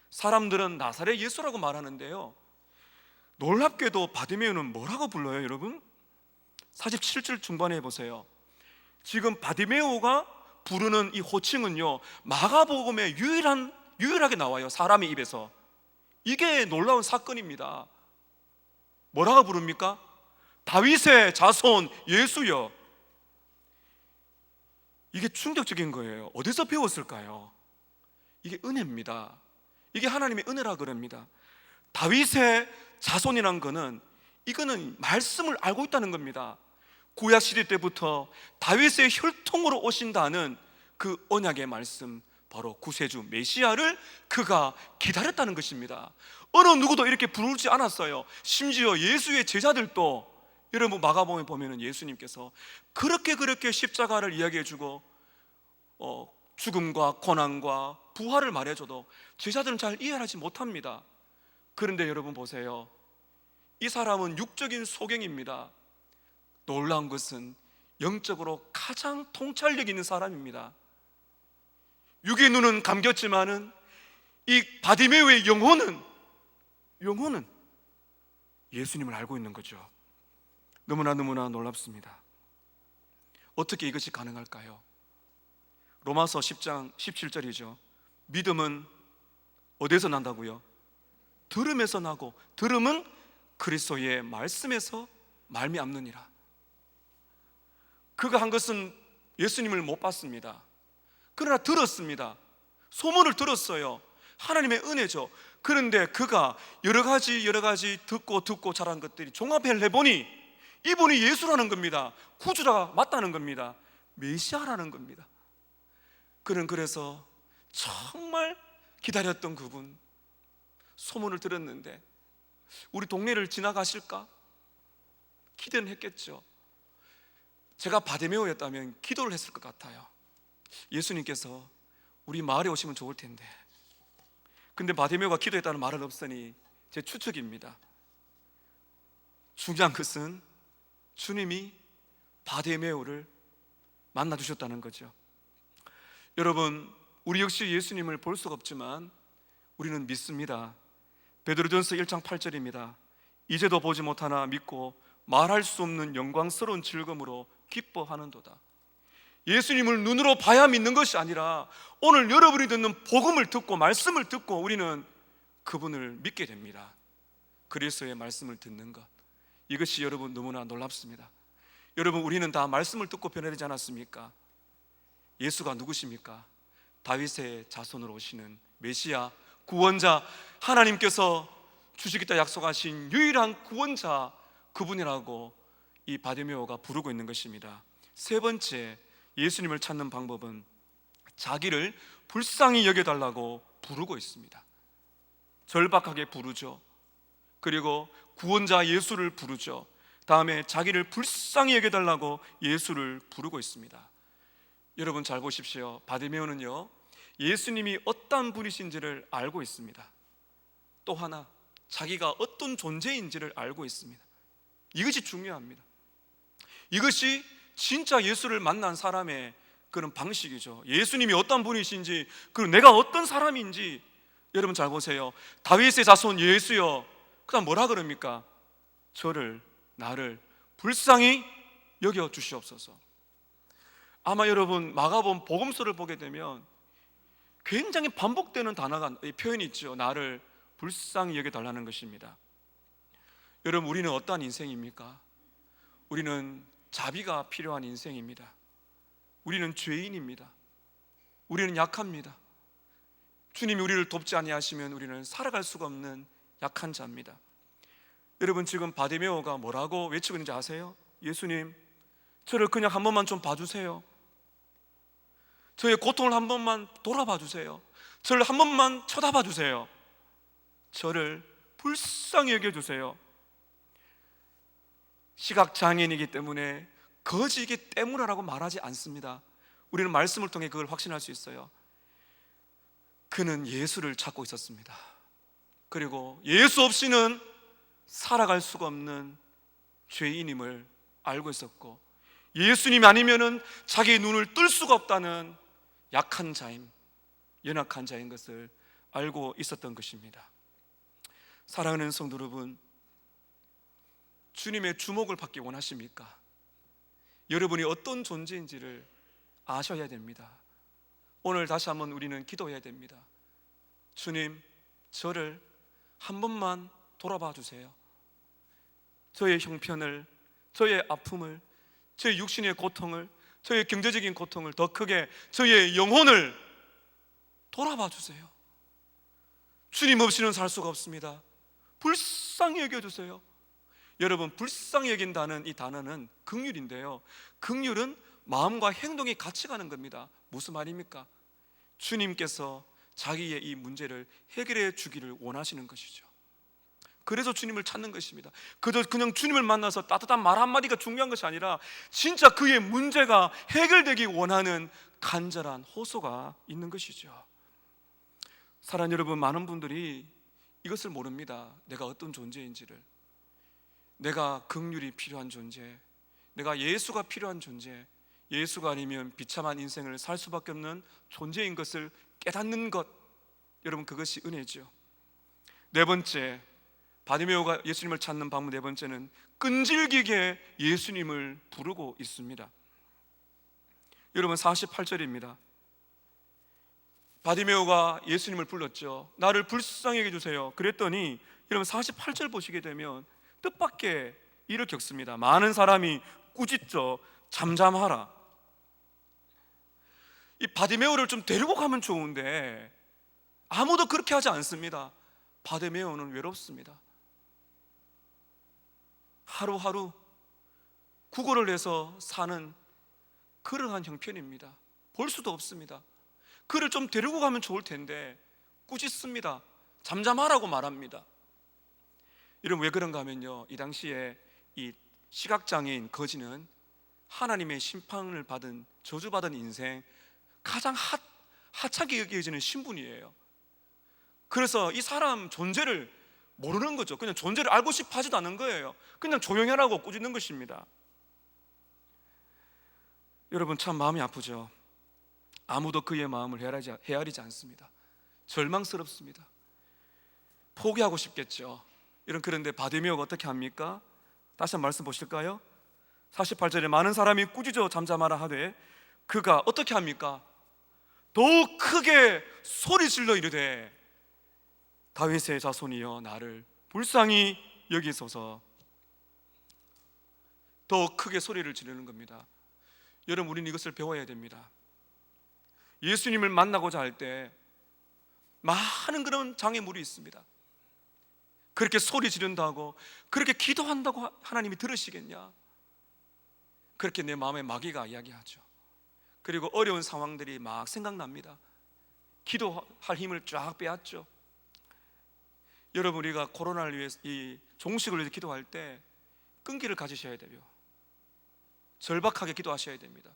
사람들은 나사렛 예수라고 말하는데요, 놀랍게도 바디메오는 뭐라고 불러요? 여러분 47절 중반에 보세요. 지금 바디메오가 부르는 이 호칭은요, 마가복음에 유일하게 나와요. 사람의 입에서. 이게 놀라운 사건입니다. 뭐라고 부릅니까? 다윗의 자손 예수여. 이게 충격적인 거예요. 어디서 배웠을까요? 이게 은혜입니다. 이게 하나님의 은혜라 그럽니다. 다윗의 자손이란 거는, 이거는 말씀을 알고 있다는 겁니다. 구약 시대 때부터 다윗의 혈통으로 오신다는 그 언약의 말씀, 바로 구세주 메시아를 그가 기다렸다는 것입니다. 어느 누구도 이렇게 부르지 않았어요. 심지어 예수의 제자들도, 여러분 마가복음에 보면은 예수님께서 그렇게 십자가를 이야기해주고 죽음과 고난과 부활을 말해줘도 제자들은 잘 이해하지 못합니다. 그런데 여러분 보세요. 이 사람은 육적인 소경입니다. 놀라운 것은 영적으로 가장 통찰력 있는 사람입니다. 육의 눈은 감겼지만은 이 바디메오의 영혼은 예수님을 알고 있는 거죠. 너무나 놀랍습니다. 어떻게 이것이 가능할까요? 로마서 10장 17절이죠. 믿음은 어디에서 난다고요? 들음에서 나고 들음은 그리스도의 말씀에서 말미암느니라. 그가 한 것은 예수님을 못 봤습니다. 그러나 들었습니다. 소문을 들었어요. 하나님의 은혜죠. 그런데 그가 여러 가지 듣고 자란 것들이 종합을 해보니 이분이 예수라는 겁니다. 구주가 맞다는 겁니다. 메시아라는 겁니다. 그는 그래서 정말 기다렸던 그분, 소문을 들었는데 우리 동네를 지나가실까? 기대는 했겠죠. 제가 바디메오였다면 기도를 했을 것 같아요. 예수님께서 우리 마을에 오시면 좋을 텐데. 근데 바디메오가 기도했다는 말은 없으니 제 추측입니다. 중요한 것은 주님이 바디메오를 만나주셨다는 거죠. 여러분, 우리 역시 예수님을 볼 수가 없지만 우리는 믿습니다. 베드로전서 1장 8절입니다. 이제도 보지 못하나 믿고 말할 수 없는 영광스러운 즐거움으로 기뻐하는도다. 예수님을 눈으로 봐야 믿는 것이 아니라 오늘 여러분이 듣는 복음을 듣고 말씀을 듣고 우리는 그분을 믿게 됩니다. 그리스도의 말씀을 듣는 것, 이것이 여러분 너무나 놀랍습니다. 여러분, 우리는 다 말씀을 듣고 변화되지 않았습니까? 예수가 누구십니까? 다윗의 자손으로 오시는 메시아, 구원자, 하나님께서 주시겠다 약속하신 유일한 구원자, 그분이라고 이 바디메오가 부르고 있는 것입니다. 세 번째, 예수님을 찾는 방법은 자기를 불쌍히 여겨달라고 부르고 있습니다. 절박하게 부르죠. 그리고 구원자 예수를 부르죠. 다음에 자기를 불쌍히 여겨달라고 예수를 부르고 있습니다. 여러분 잘 보십시오. 바디메오는요, 예수님이 어떤 분이신지를 알고 있습니다. 또 하나, 자기가 어떤 존재인지를 알고 있습니다. 이것이 중요합니다. 이것이 진짜 예수를 만난 사람의 그런 방식이죠. 예수님이 어떤 분이신지, 그리고 내가 어떤 사람인지. 여러분 잘 보세요. 다윗의 자손 예수여, 그 다음 뭐라 그럽니까? 나를 불쌍히 여겨 주시옵소서. 아마 여러분 마가복음 복음서를 보게 되면 굉장히 반복되는 단어가, 표현이 있죠. 나를 불쌍히 여겨달라는 것입니다. 여러분, 우리는 어떠한 인생입니까? 우리는 자비가 필요한 인생입니다. 우리는 죄인입니다. 우리는 약합니다. 주님이 우리를 돕지 아니하시면 우리는 살아갈 수가 없는 약한 자입니다. 여러분, 지금 바디메오가 뭐라고 외치고 있는지 아세요? 예수님, 저를 그냥 한 번만 좀 봐주세요. 저의 고통을 한 번만 돌아봐 주세요. 저를 한 번만 쳐다봐 주세요. 저를 불쌍히 여겨주세요. 시각장애인이기 때문에 거지이기 때문이라고 말하지 않습니다. 우리는 말씀을 통해 그걸 확신할 수 있어요. 그는 예수를 찾고 있었습니다. 그리고 예수 없이는 살아갈 수가 없는 죄인임을 알고 있었고, 예수님이 아니면은 자기의 눈을 뜰 수가 없다는 약한 자임, 연약한 자인 것을 알고 있었던 것입니다. 사랑하는 성도 여러분, 주님의 주목을 받기 원하십니까? 여러분이 어떤 존재인지를 아셔야 됩니다. 오늘 다시 한번 우리는 기도해야 됩니다. 주님, 저를 한 번만 돌아봐 주세요. 저의 형편을, 저의 아픔을, 저의 육신의 고통을, 저의 경제적인 고통을, 더 크게 저의 영혼을 돌아봐 주세요. 주님 없이는 살 수가 없습니다. 불쌍히 여겨주세요. 여러분, 불쌍히 여긴다는 이 단어는 긍휼인데요, 긍휼은 마음과 행동이 같이 가는 겁니다. 무슨 말입니까? 주님께서 자기의 이 문제를 해결해 주기를 원하시는 것이죠. 그래서 주님을 찾는 것입니다. 그냥 주님을 만나서 따뜻한 말 한마디가 중요한 것이 아니라 진짜 그의 문제가 해결되기 원하는 간절한 호소가 있는 것이죠. 사랑하는 여러분, 많은 분들이 이것을 모릅니다. 내가 어떤 존재인지를. 내가 긍휼이 필요한 존재, 내가 예수가 필요한 존재, 예수가 아니면 비참한 인생을 살 수밖에 없는 존재인 것을 깨닫는 것, 여러분, 그것이 은혜죠. 네 번째, 바디메오가 예수님을 찾는 방법 네 번째는 끈질기게 예수님을 부르고 있습니다. 여러분, 48절입니다. 바디메오가 예수님을 불렀죠. 나를 불쌍히 여겨주세요. 그랬더니 여러분 48절 보시게 되면 뜻밖의 일을 겪습니다. 많은 사람이 꾸짖죠. 잠잠하라. 이 바디메오를 좀 데리고 가면 좋은데 아무도 그렇게 하지 않습니다. 바디메오는 외롭습니다. 하루하루 구걸을 해서 사는 그러한 형편입니다. 볼 수도 없습니다. 그를 좀 데리고 가면 좋을 텐데 꾸짖습니다. 잠잠하라고 말합니다. 여러분 왜 그런가 하면요, 이 당시에 이 시각장애인 거지는 하나님의 심판을 받은, 저주받은 인생 가장 하찮게 여겨지는 신분이에요. 그래서 이 사람 존재를 모르는 거죠. 그냥 존재를 알고 싶어 하지도 않는 거예요. 그냥 조용히 하라고 꾸짖는 것입니다. 여러분 참 마음이 아프죠. 아무도 그의 마음을 헤아리지 않습니다. 절망스럽습니다. 포기하고 싶겠죠. 그런데 바디메오가 어떻게 합니까? 다시 한 번 말씀 보실까요? 48절에 많은 사람이 꾸짖어 잠잠하라 하되 그가 어떻게 합니까? 더욱 크게 소리 질러 이르되 다윗의 자손이여 나를 불쌍히 여기소서. 더 크게 소리를 지르는 겁니다. 여러분 우리는 이것을 배워야 됩니다. 예수님을 만나고자 할 때 많은 그런 장애물이 있습니다. 그렇게 소리 지른다고, 그렇게 기도한다고 하나님이 들으시겠냐? 그렇게 내 마음에 마귀가 이야기하죠. 그리고 어려운 상황들이 막 생각납니다. 기도할 힘을 쫙 빼앗죠. 여러분 우리가 코로나를 위해서, 이 종식을 위해서 기도할 때 끈기를 가지셔야 돼요. 절박하게 기도하셔야 됩니다.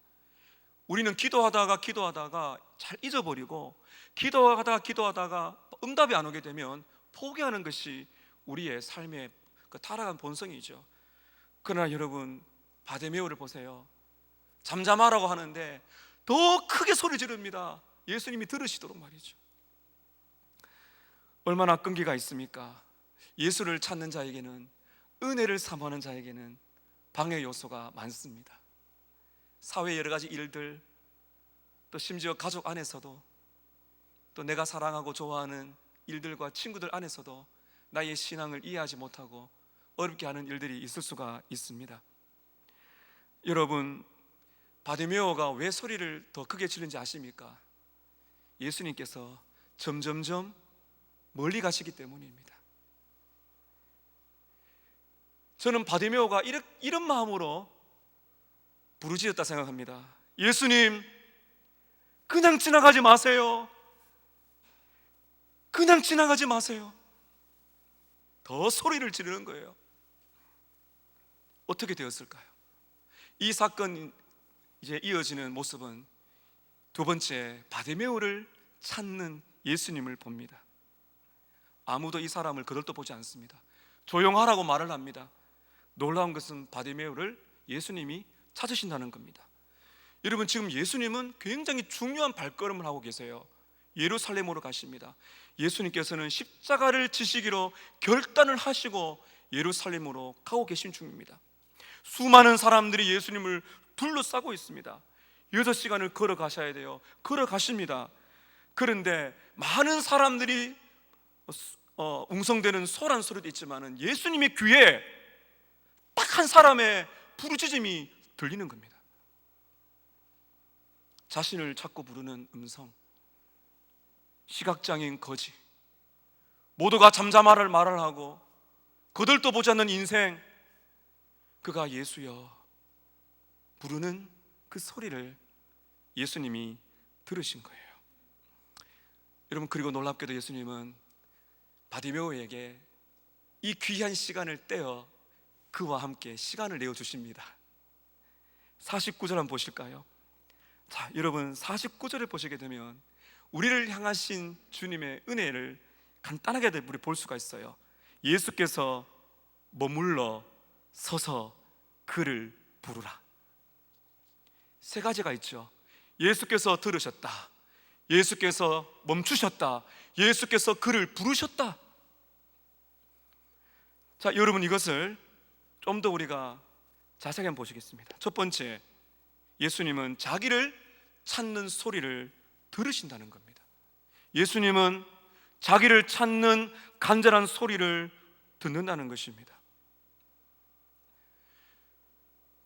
우리는 기도하다가 잘 잊어버리고 기도하다가 응답이 안 오게 되면 포기하는 것이 우리의 삶의 그 타락한 본성이죠. 그러나 여러분 바디메오를 보세요. 잠잠하라고 하는데 더 크게 소리 지릅니다. 예수님이 들으시도록 말이죠. 얼마나 끈기가 있습니까? 예수를 찾는 자에게는, 은혜를 사모하는 자에게는 방해 요소가 많습니다. 사회의 여러 가지 일들, 또 심지어 가족 안에서도, 또 내가 사랑하고 좋아하는 일들과 친구들 안에서도 나의 신앙을 이해하지 못하고 어렵게 하는 일들이 있을 수가 있습니다. 여러분 바디메오가 왜 소리를 더 크게 지르는지 아십니까? 예수님께서 점점점 멀리 가시기 때문입니다. 저는 바디메오가 이런 마음으로 부르짖었다 생각합니다. 예수님, 그냥 지나가지 마세요. 그냥 지나가지 마세요. 더 소리를 지르는 거예요. 어떻게 되었을까요? 이 사건 이제 이어지는 모습은 두 번째, 바디메오를 찾는 예수님을 봅니다. 아무도 이 사람을 거들떠보지 않습니다. 조용하라고 말을 합니다. 놀라운 것은 바디메오를 예수님이 찾으신다는 겁니다. 여러분 지금 예수님은 굉장히 중요한 발걸음을 하고 계세요. 예루살렘으로 가십니다. 예수님께서는 십자가를 지시기로 결단을 하시고 예루살렘으로 가고 계신 중입니다. 수많은 사람들이 예수님을 둘러싸고 있습니다. 6시간을 걸어가셔야 돼요. 걸어가십니다. 그런데 많은 사람들이 웅성대는 소란 소리도 있지만 예수님의 귀에 딱 한 사람의 부르짖음이 들리는 겁니다. 자신을 찾고 부르는 음성, 시각장애인 거지, 모두가 잠잠하라를 말을 하고 거들떠 보지 않는 인생, 그가 예수여 부르는 그 소리를 예수님이 들으신 거예요. 여러분 그리고 놀랍게도 예수님은 바디메오에게 이 귀한 시간을 떼어 그와 함께 시간을 내어주십니다. 49절 한번 보실까요? 자, 여러분 49절을 보시게 되면 우리를 향하신 주님의 은혜를 간단하게 우리 볼 수가 있어요. 예수께서 머물러 서서 그를 부르라. 세 가지가 있죠. 예수께서 들으셨다, 예수께서 멈추셨다, 예수께서 그를 부르셨다. 자, 여러분 이것을 좀 더 우리가 자세히 한번 보시겠습니다. 첫 번째, 예수님은 자기를 찾는 소리를 들으신다는 겁니다. 예수님은 자기를 찾는 간절한 소리를 듣는다는 것입니다.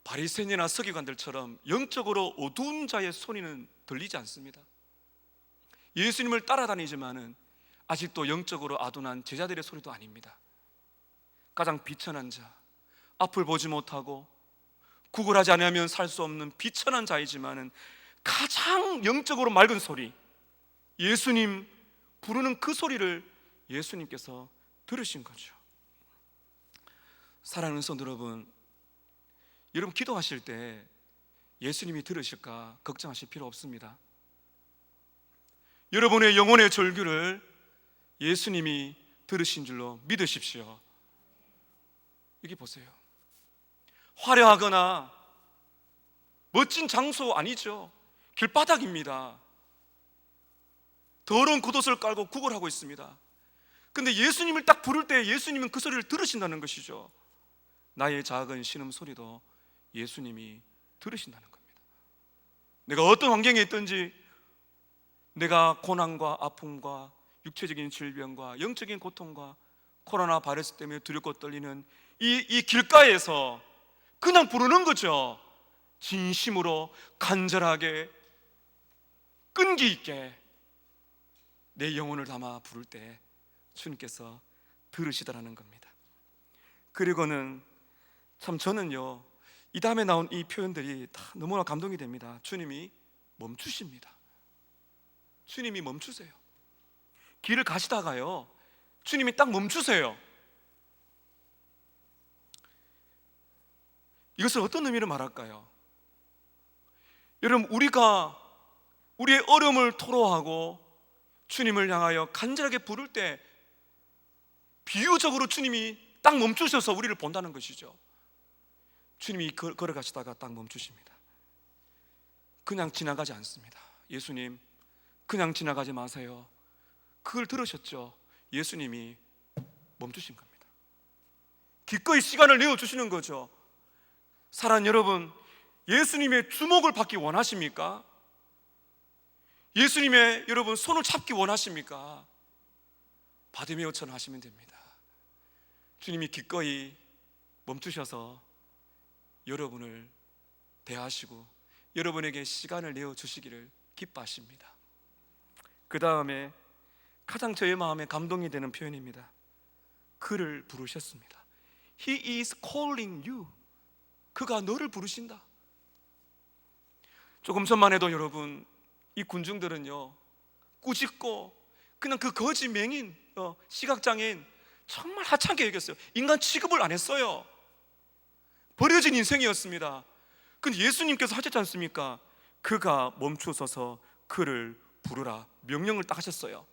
바리새인이나 서기관들처럼 영적으로 어두운 자의 소리는 들리지 않습니다. 예수님을 따라다니지만은 아직도 영적으로 아둔한 제자들의 소리도 아닙니다. 가장 비천한 자, 앞을 보지 못하고 구걸하지 않으면 살 수 없는 비천한 자이지만은 가장 영적으로 맑은 소리, 예수님 부르는 그 소리를 예수님께서 들으신 거죠. 사랑하는 성도 여러분, 여러분 기도하실 때 예수님이 들으실까 걱정하실 필요 없습니다. 여러분의 영혼의 절규를 예수님이 들으신 줄로 믿으십시오. 여기 보세요. 화려하거나 멋진 장소 아니죠. 길바닥입니다. 더러운 겉옷을 깔고 구걸하고 있습니다. 근데 예수님을 딱 부를 때 예수님은 그 소리를 들으신다는 것이죠. 나의 작은 신음소리도 예수님이 들으신다는 겁니다. 내가 어떤 환경에 있든지, 내가 고난과 아픔과 육체적인 질병과 영적인 고통과 코로나 바이러스 때문에 두렵고 떨리는 이 길가에서 그냥 부르는 거죠. 진심으로 간절하게 끈기 있게 내 영혼을 담아 부를 때 주님께서 들으시더라는 겁니다. 그리고는 참 저는요, 이 다음에 나온 이 표현들이 다 너무나 감동이 됩니다. 주님이 멈추십니다. 주님이 멈추세요. 길을 가시다가요, 주님이 딱 멈추세요. 이것을 어떤 의미로 말할까요? 여러분, 우리가 우리의 어려움을 토로하고 주님을 향하여 간절하게 부를 때 비유적으로 주님이 딱 멈추셔서 우리를 본다는 것이죠. 주님이 걸어가시다가 딱 멈추십니다. 그냥 지나가지 않습니다. 예수님, 그냥 지나가지 마세요. 그걸 들으셨죠? 예수님이 멈추신 겁니다. 기꺼이 시간을 내어주시는 거죠. 사랑하는 여러분, 예수님의 주목을 받기 원하십니까? 예수님의 여러분 손을 잡기 원하십니까? 바디메오처럼 하시면 됩니다. 주님이 기꺼이 멈추셔서 여러분을 대하시고 여러분에게 시간을 내어주시기를 기뻐하십니다. 그 다음에 가장 저의 마음에 감동이 되는 표현입니다. 그를 부르셨습니다. He is calling you. 그가 너를 부르신다. 조금 전만 해도 여러분, 이 군중들은요, 꾸짖고 그냥 그 거지 맹인, 시각장애인 정말 하찮게 여겼어요. 인간 취급을 안 했어요. 버려진 인생이었습니다. 근데 예수님께서 하셨지 않습니까? 그가 멈추소서 그를 부르라 명령을 딱 하셨어요.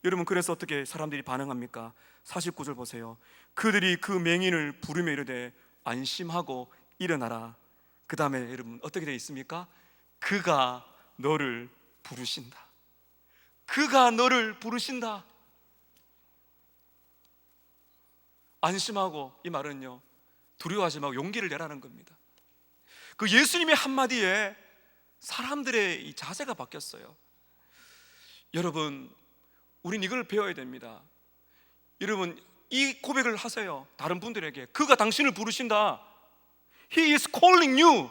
여러분, 그래서 어떻게 사람들이 반응합니까? 49절 보세요. 그들이 그 맹인을 부르며 이르되 안심하고 일어나라. 그 다음에 여러분 어떻게 되어 있습니까? 그가 너를 부르신다. 그가 너를 부르신다. 안심하고, 이 말은요, 두려워하지 말고 용기를 내라는 겁니다. 그 예수님의 한마디에 사람들의 이 자세가 바뀌었어요. 여러분, 우린 이걸 배워야 됩니다. 여러분, 이 고백을 하세요. 다른 분들에게. 그가 당신을 부르신다. He is calling you.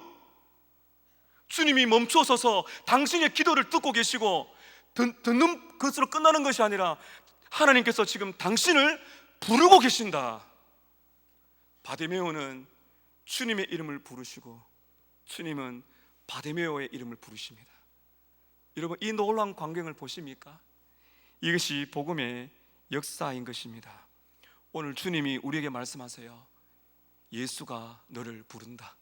주님이 멈추어서서 당신의 기도를 듣고 계시고 듣는 것으로 끝나는 것이 아니라 하나님께서 지금 당신을 부르고 계신다. 바디메오는 주님의 이름을 부르시고 주님은 바디메오의 이름을 부르십니다. 여러분, 이 놀라운 광경을 보십니까? 이것이 복음의 역사인 것입니다. 오늘 주님이 우리에게 말씀하세요. 예수가 너를 부른다.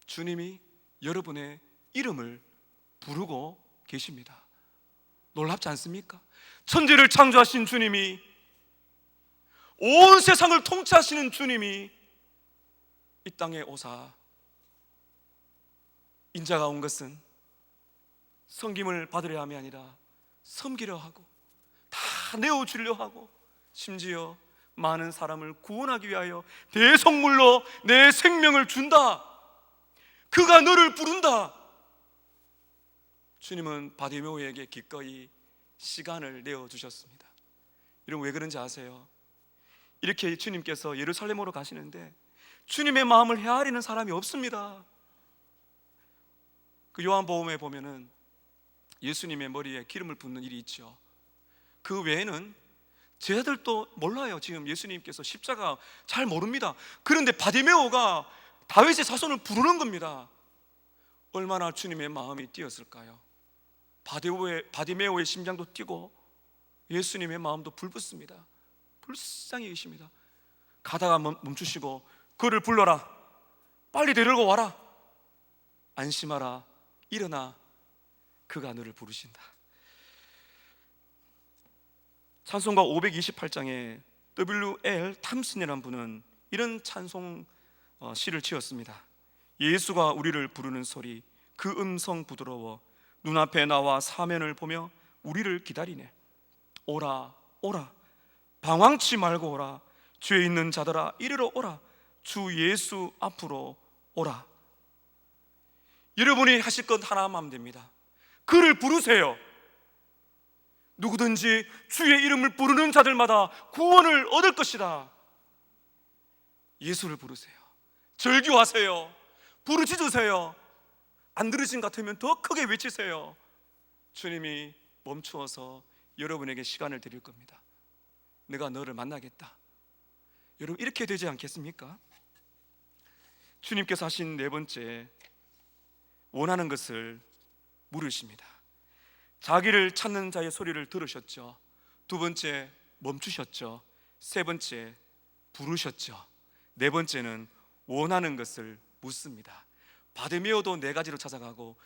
주님이 여러분의 이름을 부르고 계십니다. 놀랍지 않습니까? 천지를 창조하신 주님이, 온 세상을 통치하시는 주님이 이 땅에 오사 인자가 온 것은 섬김을 받으려 함이 아니라 섬기려 하고 다 내어주려 하고 심지어 많은 사람을 구원하기 위하여 대속물로 내 생명을 준다. 그가 너를 부른다. 주님은 바디메오에게 기꺼이 시간을 내어주셨습니다. 여러분, 왜 그런지 아세요? 이렇게 주님께서 예루살렘으로 가시는데 주님의 마음을 헤아리는 사람이 없습니다. 그 요한복음에 보면은 예수님의 머리에 기름을 붓는 일이 있죠. 그 외에는 제자들도 몰라요. 지금 예수님께서 십자가 잘 모릅니다. 그런데 바디메오가 다윗의 자손을 부르는 겁니다. 얼마나 주님의 마음이 뛰었을까요? 바디메오의 심장도 뛰고 예수님의 마음도 불붙습니다. 불쌍히 계십니다. 가다가 멈추시고 그를 불러라, 빨리 데리고 와라, 안심하라, 일어나, 그가 너를 부르신다. 찬송가 528장에 W.L. 탐슨이라는 분은 이런 찬송 시를 지었습니다. 예수가 우리를 부르는 소리, 그 음성 부드러워 눈앞에 나와 사면을 보며 우리를 기다리네. 오라 오라, 방황치 말고 오라, 죄 있는 자들아 이리로 오라, 주 예수 앞으로 오라. 여러분이 하실 것 하나만 하면 됩니다. 그를 부르세요. 누구든지 주의 이름을 부르는 자들마다 구원을 얻을 것이다. 예수를 부르세요. 절규하세요. 부르짖으세요. 안 들으신 것 같으면 더 크게 외치세요. 주님이 멈추어서 여러분에게 시간을 드릴 겁니다. 내가 너를 만나겠다. 여러분, 이렇게 되지 않겠습니까? 주님께서 하신 네 번째, 원하는 것을 물으십니다. 자기를 찾는 자의 소리를 들으셨죠. 두 번째, 멈추셨죠. 세 번째, 부르셨죠. 네 번째는 원하는 것을 묻습니다. 바디메오도 네 가지로 찾아가고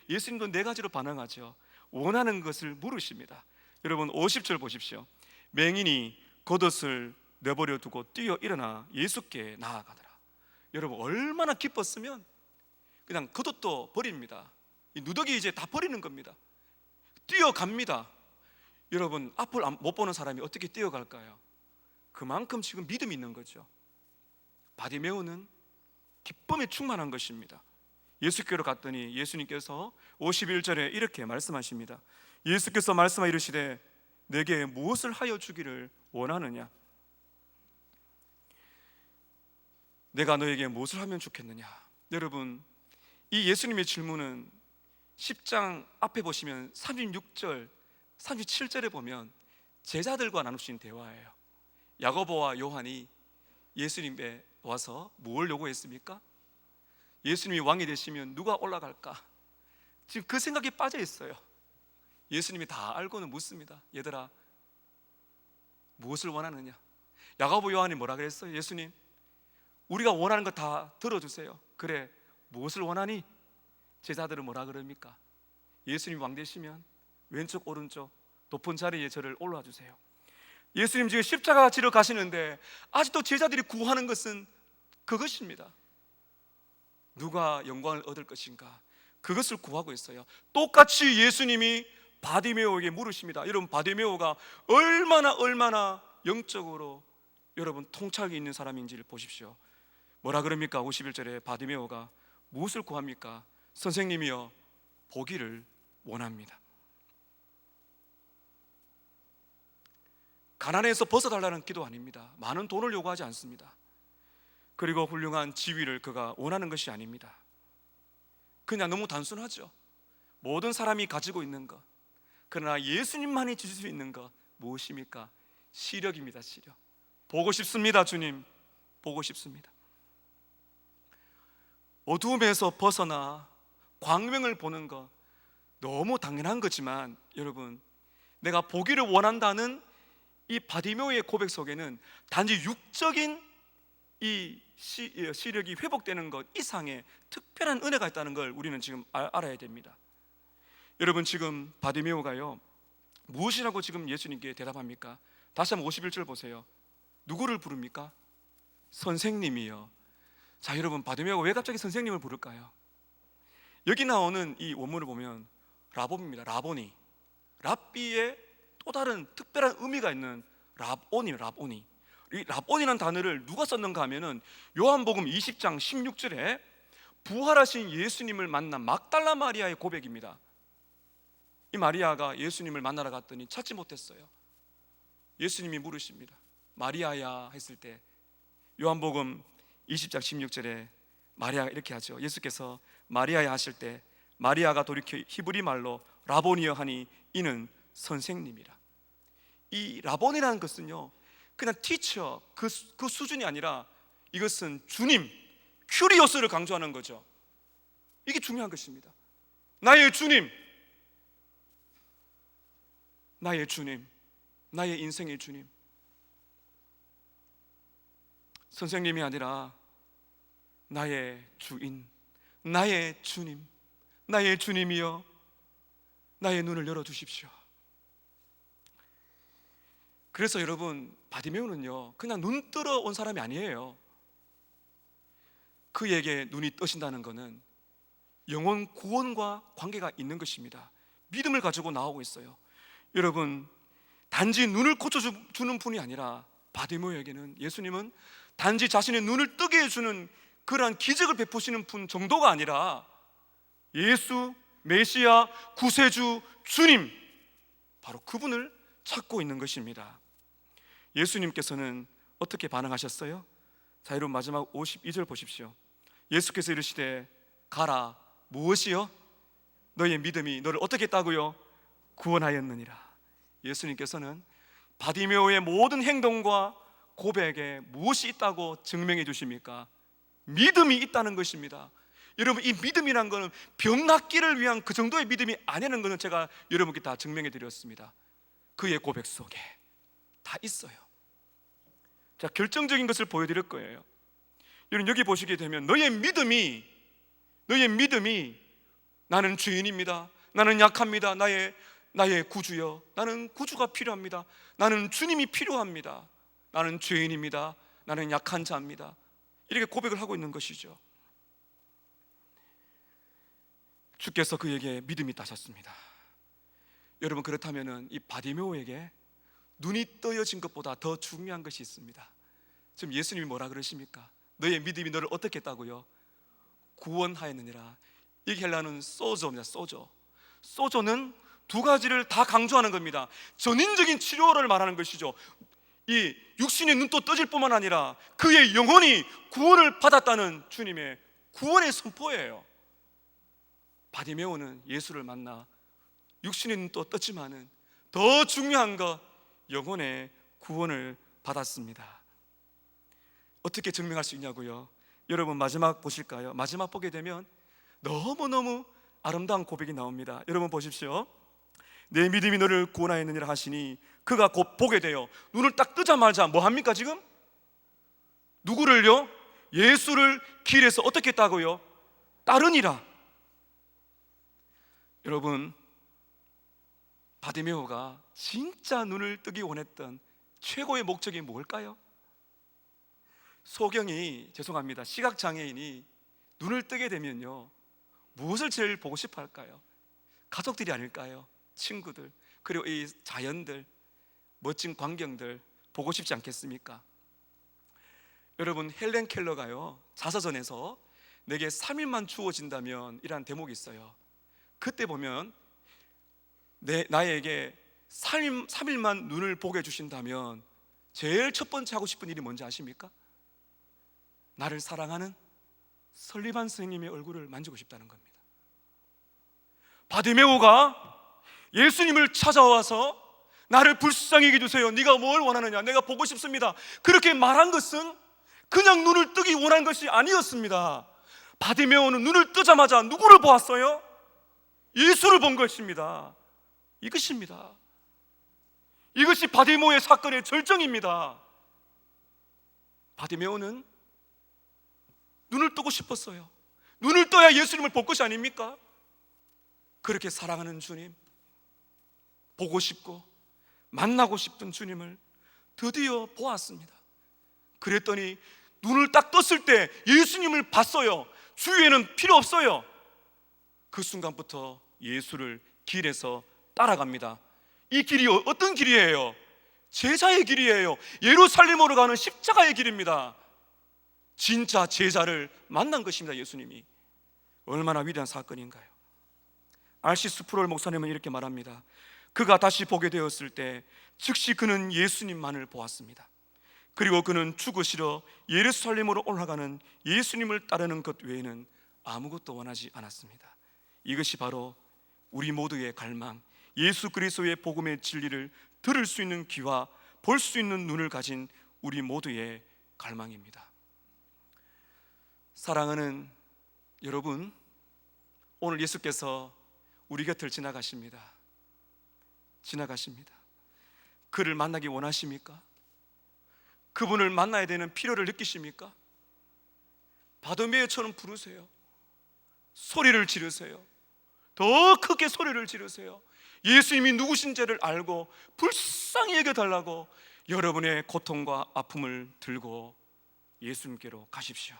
예수님도 네 가지로 반응하죠. 원하는 것을 물으십니다. 여러분, 50절 보십시오. 맹인이 겉옷을 내버려 두고 뛰어 일어나 예수께 나아가더라. 여러분, 얼마나 기뻤으면 그냥 겉옷도 버립니다. 이 누더기 이제 다 버리는 겁니다. 뛰어갑니다. 여러분, 앞을 못 보는 사람이 어떻게 뛰어갈까요? 그만큼 지금 믿음이 있는 거죠. 바디메오는 기쁨에 충만한 것입니다. 예수께로 갔더니 예수님께서 51절에 이렇게 말씀하십니다. 예수께서 말씀하여 이르시되 내게 무엇을 하여 주기를 원하느냐? 내가 너에게 무엇을 하면 좋겠느냐? 여러분, 이 예수님의 질문은 10장 앞에 보시면 36절, 37절에 보면 제자들과 나누신 대화예요. 야고보와 요한이 예수님께 와서 무엇을 요구했습니까? 예수님이 왕이 되시면 누가 올라갈까? 지금 그 생각에 빠져 있어요. 예수님이 다 알고는 묻습니다. 얘들아, 무엇을 원하느냐? 야고보 요한이 뭐라 그랬어요? 예수님, 우리가 원하는 거 다 들어주세요. 그래, 무엇을 원하니? 제자들은 뭐라 그럽니까? 예수님 왕 되시면 왼쪽 오른쪽 높은 자리에 저를 올라 주세요. 예수님 지금 십자가 지러 가시는데 아직도 제자들이 구하는 것은 그것입니다. 누가 영광을 얻을 것인가? 그것을 구하고 있어요. 똑같이 예수님이 바디메오에게 물으십니다. 여러분, 바디메오가 얼마나 영적으로 여러분 통찰이 있는 사람인지를 보십시오. 뭐라 그럽니까? 51절에 바디메오가 무엇을 구합니까? 선생님이여, 보기를 원합니다. 가난해서 벗어달라는 기도 아닙니다. 많은 돈을 요구하지 않습니다. 그리고 훌륭한 지위를 그가 원하는 것이 아닙니다. 그냥 너무 단순하죠. 모든 사람이 가지고 있는 것, 그러나 예수님만이 주실 수 있는 것 무엇입니까? 시력입니다. 시력. 보고 싶습니다. 주님, 보고 싶습니다. 어두움에서 벗어나 광명을 보는 것 너무 당연한 거지만 여러분, 내가 보기를 원한다는 이 바디메오의 고백 속에는 단지 육적인 이 시력이 회복되는 것 이상의 특별한 은혜가 있다는 걸 우리는 지금 알아야 됩니다. 여러분, 지금 바디메오가요 무엇이라고 지금 예수님께 대답합니까? 다시 한번 51절 보세요. 누구를 부릅니까? 선생님이요. 자, 여러분, 바디메오가 왜 갑자기 선생님을 부를까요? 여기 나오는 이 원문을 보면 라본입니다. 라보니, 랍비의 또 다른 특별한 의미가 있는 라보니. 이 라본이라는 단어를 누가 썼는가 하면은 요한복음 20장 16절에 부활하신 예수님을 만난 막달라 마리아의 고백입니다. 이 마리아가 예수님을 만나러 갔더니 찾지 못했어요. 예수님이 물으십니다. 마리아야 했을 때 요한복음 20장 16절에 마리아가 이렇게 하죠. 예수께서 마리아야 하실 때 마리아가 돌이켜 히브리 말로 라보니여 하니 이는 선생님이라. 이 라본이라는 것은요, 그냥 티처 그 수준이 아니라 이것은 주님, 큐리오스를 강조하는 거죠. 이게 중요한 것입니다. 나의 주님, 나의 주님, 나의 인생의 주님. 선생님이 아니라 나의 주인, 나의 주님, 나의 주님이여 나의 눈을 열어주십시오. 그래서 여러분, 바디메오는요 그냥 눈 뜨러 온 사람이 아니에요. 그에게 눈이 떠신다는 것은 영혼 구원과 관계가 있는 것입니다. 믿음을 가지고 나오고 있어요. 여러분, 단지 눈을 고쳐주는 분이 아니라 바디메오에게는 예수님은 단지 자신의 눈을 뜨게 해주는 그러한 기적을 베푸시는 분 정도가 아니라 예수, 메시아, 구세주, 주님, 바로 그분을 찾고 있는 것입니다. 예수님께서는 어떻게 반응하셨어요? 자, 여러분 마지막 52절 보십시오. 예수께서 이르시되 가라. 무엇이요? 너의 믿음이 너를 어떻게 했다고요? 구원하였느니라. 예수님께서는 바디메오의 모든 행동과 고백에 무엇이 있다고 증명해 주십니까? 믿음이 있다는 것입니다. 여러분, 이 믿음이란 것은 병 낫기를 위한 그 정도의 믿음이 아니라는 것은 제가 여러분께 다 증명해 드렸습니다. 그의 고백 속에 다 있어요. 자, 결정적인 것을 보여드릴 거예요. 여러분, 여기 보시게 되면 너의 믿음이 나는 죄인입니다, 나는 약합니다, 나의 구주여, 나는 구주가 필요합니다, 나는 주님이 필요합니다, 나는 죄인입니다, 나는 약한 자입니다, 이렇게 고백을 하고 있는 것이죠. 주께서 그에게 믿음이 따셨습니다. 여러분, 그렇다면 이 바디메오에게 눈이 떠여진 것보다 더 중요한 것이 있습니다. 지금 예수님이 뭐라 그러십니까? 너의 믿음이 너를 어떻게 했다고요? 구원하였느니라. 이게 헬라는 소조입니다. 소조는 두 가지를 다 강조하는 겁니다. 전인적인 치료를 말하는 것이죠. 이 육신의 눈도 떠질 뿐만 아니라 그의 영혼이 구원을 받았다는 주님의 구원의 선포예요. 바디메오는 예수를 만나 육신의 눈도 떴지만은 더 중요한 것, 영혼의 구원을 받았습니다. 어떻게 증명할 수 있냐고요? 여러분, 마지막 보실까요? 마지막 보게 되면 너무너무 아름다운 고백이 나옵니다. 여러분 보십시오. 내 믿음이 너를 구원하였느니라 하시니 그가 곧 보게 되어 눈을 딱 뜨자마자 뭐 합니까 지금? 누구를요? 예수를 길에서 어떻게 했다고요? 따르니라. 여러분, 바디메오가 진짜 눈을 뜨기 원했던 최고의 목적이 뭘까요? 소경이, 죄송합니다, 시각장애인이 눈을 뜨게 되면요 무엇을 제일 보고 싶어 할까요? 가족들이 아닐까요? 친구들, 그리고 이 자연들, 멋진 광경들 보고 싶지 않겠습니까? 여러분, 헬렌 켈러가요 자서전에서 내게 3일만 주어진다면 이라는 대목이 있어요. 그때 보면 나에게 3일만 눈을 보게 해주신다면 제일 첫 번째 하고 싶은 일이 뭔지 아십니까? 나를 사랑하는 설리반 선생님의 얼굴을 만지고 싶다는 겁니다. 바디메오가 예수님을 찾아와서 나를 불쌍히 여겨주세요, 네가 뭘 원하느냐, 내가 보고 싶습니다, 그렇게 말한 것은 그냥 눈을 뜨기 원한 것이 아니었습니다. 바디메오는 눈을 뜨자마자 누구를 보았어요? 예수를 본 것입니다. 이것입니다. 이것이 바디메오의 사건의 절정입니다. 바디메오는 눈을 뜨고 싶었어요. 눈을 떠야 예수님을 볼 것이 아닙니까? 그렇게 사랑하는 주님, 보고 싶고 만나고 싶은 주님을 드디어 보았습니다. 그랬더니 눈을 딱 떴을 때 예수님을 봤어요. 주위에는 필요 없어요. 그 순간부터 예수를 길에서 따라갑니다. 이 길이 어떤 길이에요? 제자의 길이에요. 예루살렘으로 가는 십자가의 길입니다. 진짜 제자를 만난 것입니다. 예수님이 얼마나 위대한 사건인가요? R.C. 스프롤 목사님은 이렇게 말합니다. 그가 다시 보게 되었을 때 즉시 그는 예수님만을 보았습니다. 그리고 그는 죽으시러 예루살렘으로 올라가는 예수님을 따르는 것 외에는 아무것도 원하지 않았습니다. 이것이 바로 우리 모두의 갈망, 예수 그리스도의 복음의 진리를 들을 수 있는 귀와 볼 수 있는 눈을 가진 우리 모두의 갈망입니다. 사랑하는 여러분, 오늘 예수께서 우리 곁을 지나가십니다. 그를 만나기 원하십니까? 그분을 만나야 되는 필요를 느끼십니까? 바드메오처럼 부르세요. 소리를 지르세요. 더 크게 소리를 지르세요. 예수님이 누구신지를 알고 불쌍히 여겨달라고 여러분의 고통과 아픔을 들고 예수님께로 가십시오.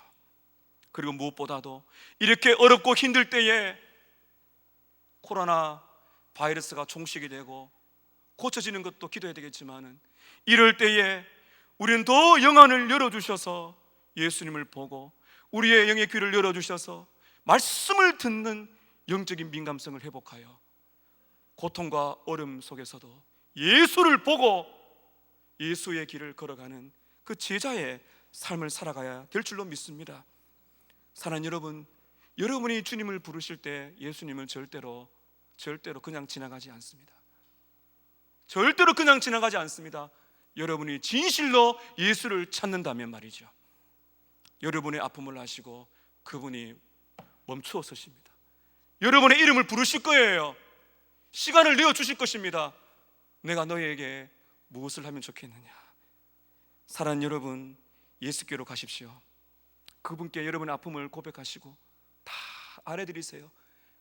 그리고 무엇보다도 이렇게 어렵고 힘들 때에 코로나 바이러스가 종식이 되고 고쳐지는 것도 기도해야 되겠지만, 이럴 때에 우리는 더 영안을 열어주셔서 예수님을 보고 우리의 영의 귀를 열어주셔서 말씀을 듣는 영적인 민감성을 회복하여 고통과 어려움 속에서도 예수를 보고 예수의 길을 걸어가는 그 제자의 삶을 살아가야 될 줄로 믿습니다. 사랑하는 여러분, 여러분이 주님을 부르실 때 예수님은 절대로 그냥 지나가지 않습니다. 절대로 그냥 지나가지 않습니다. 여러분이 진실로 예수를 찾는다면 말이죠. 여러분의 아픔을 아시고 그분이 멈추어 서십니다. 여러분의 이름을 부르실 거예요. 시간을 내어주실 것입니다. 내가 너희에게 무엇을 하면 좋겠느냐. 사랑하는 여러분, 예수께로 가십시오. 그분께 여러분의 아픔을 고백하시고 다 알아드리세요.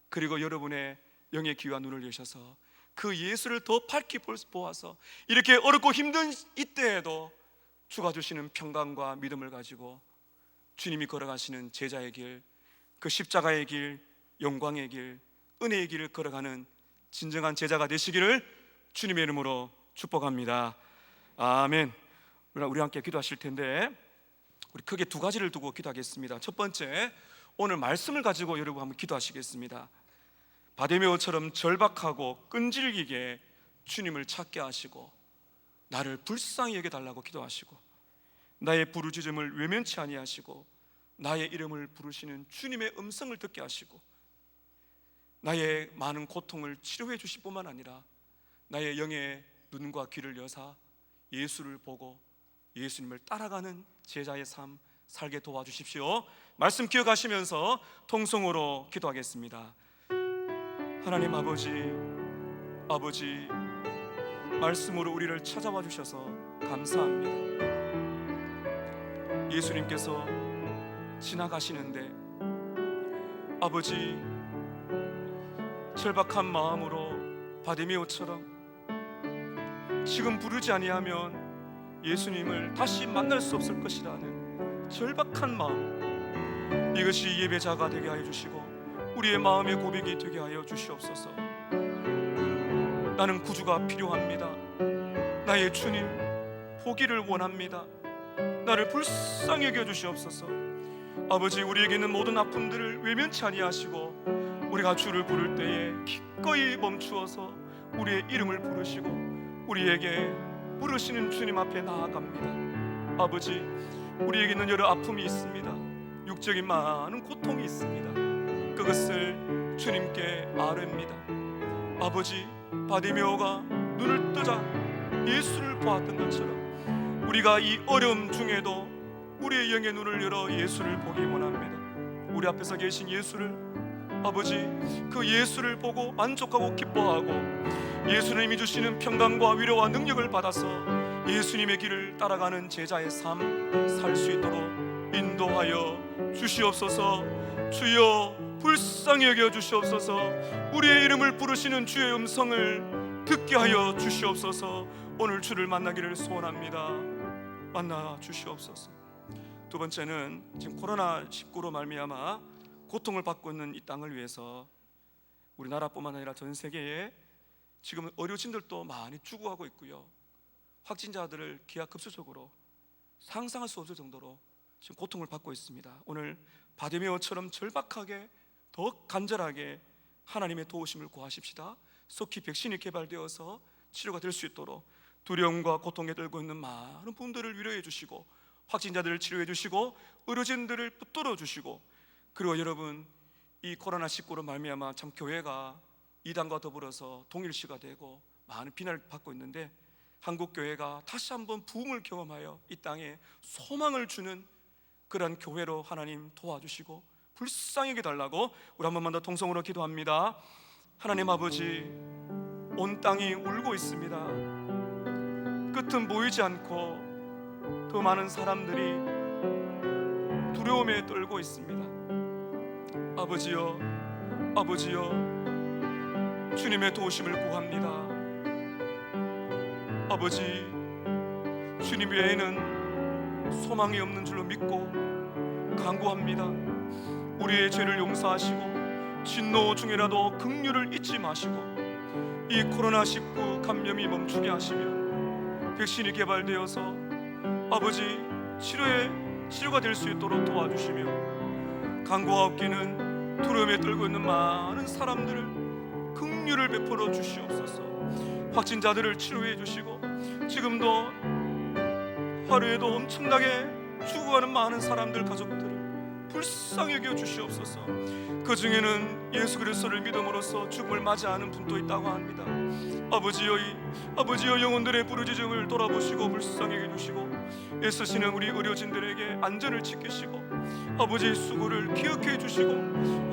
그리고 여러분의 영의 귀와 눈을 여셔서 그 예수를 더 밝히 보아서 이렇게 어렵고 힘든 이때에도 주가 주시는 평강과 믿음을 가지고 주님이 걸어가시는 제자의 길, 그 십자가의 길, 영광의 길, 은혜의 길을 걸어가는 진정한 제자가 되시기를 주님의 이름으로 축복합니다. 아멘. 우리 함께 기도하실 텐데, 우리 크게 두 가지를 두고 기도하겠습니다. 첫 번째, 오늘 말씀을 가지고 여러분 한번 기도하시겠습니다. 바데메오처럼 절박하고 끈질기게 주님을 찾게 하시고 나를 불쌍히 여겨달라고 기도하시고 나의 부르짖음을 외면치 아니하시고 나의 이름을 부르시는 주님의 음성을 듣게 하시고 나의 많은 고통을 치료해 주실 뿐만 아니라 나의 영의 눈과 귀를 여사 예수를 보고 예수님을 따라가는 제자의 삶 살게 도와주십시오. 말씀 기억하시면서 통성으로 기도하겠습니다. 하나님 아버지, 말씀으로 우리를 찾아와 주셔서 감사합니다. 예수님께서 지나가시는데 아버지, 절박한 마음으로 바데메오처럼 지금 부르지 아니하면 예수님을 다시 만날 수 없을 것이라는 절박한 마음, 이것이 예배자가 되게 하여 주시고 우리의 마음의 고백이 되게 하여 주시옵소서. 나는 구주가 필요합니다. 나의 주님 보기를 원합니다. 나를 불쌍히 여겨 주시옵소서. 아버지, 우리에게 있는 모든 아픔들을 외면치 아니하시고 우리가 주를 부를 때에 기꺼이 멈추어서 우리의 이름을 부르시고 우리에게 부르시는 주님 앞에 나아갑니다. 아버지, 우리에게 있는 여러 아픔이 있습니다. 육적인 많은 고통이 있습니다. 그것을 주님께 아뢰입니다. 아버지, 바디메오가 눈을 뜨자 예수를 보았던 것처럼 우리가 이 어려움 중에도 우리의 영의 눈을 열어 예수를 보기 원합니다. 우리 앞에서 계신 예수를, 아버지, 그 예수를 보고 만족하고 기뻐하고 예수님이 주시는 평강과 위로와 능력을 받아서 예수님의 길을 따라가는 제자의 삶 살 수 있도록 인도하여 주시옵소서. 주여, 불쌍히 여겨 주시옵소서. 우리의 이름을 부르시는 주의 음성을 듣게 하여 주시옵소서. 오늘 주를 만나기를 소원합니다. 만나 주시옵소서. 두 번째는 지금 코로나19로 말미암아 고통을 받고 있는 이 땅을 위해서 우리나라뿐만 아니라 전 세계에 지금 의료진들도 많이 죽어가고 있고요, 확진자들을 기하급수적으로 상상할 수 없을 정도로 지금 고통을 받고 있습니다. 오늘 바데메오처럼 절박하게 더 간절하게 하나님의 도우심을 구하십시다. 속히 백신이 개발되어서 치료가 될 수 있도록 두려움과 고통에 떨고 있는 많은 분들을 위로해 주시고, 확진자들을 치료해 주시고, 의료진들을 붙들어 주시고, 그리고 여러분, 이 코로나19로 말미암아 참 교회가 이단과 더불어서 동일시가 되고 많은 비난을 받고 있는데, 한국 교회가 다시 한번 부흥을 경험하여 이 땅에 소망을 주는 그러한 교회로 하나님 도와주시고 불쌍히 여겨 달라고 우리 한 번만 더 통성으로 기도합니다. 하나님 아버지, 온 땅이 울고 있습니다. 끝은 보이지 않고 더 많은 사람들이 두려움에 떨고 있습니다. 아버지여, 아버지여, 주님의 도우심을 구합니다. 아버지, 주님 외에는 소망이 없는 줄로 믿고 간구합니다. 우리의 죄를 용서하시고 진노 중이라도 긍휼을 잊지 마시고 이 코로나19 감염이 멈추게 하시며 백신이 개발되어서 아버지 치료가 될 수 있도록 도와주시며, 간구하옵기는 두려움에 떨고 있는 많은 사람들을 긍휼을 베풀어 주시옵소서. 확진자들을 치료해 주시고, 지금도 하루에도 엄청나게 죽어가는 많은 사람들 가족들을 불쌍히 여겨 주시옵소서. 그 중에는 예수 그리스도를 믿음으로써 죽음을 맞이하는 분도 있다고 합니다. 아버지여, 영혼들의 부르짖음을 돌아보시고 불쌍히 여겨 주시고, 애쓰시는 우리 의료진들에게 안전을 지키시고 아버지의 수고를 기억해 주시고,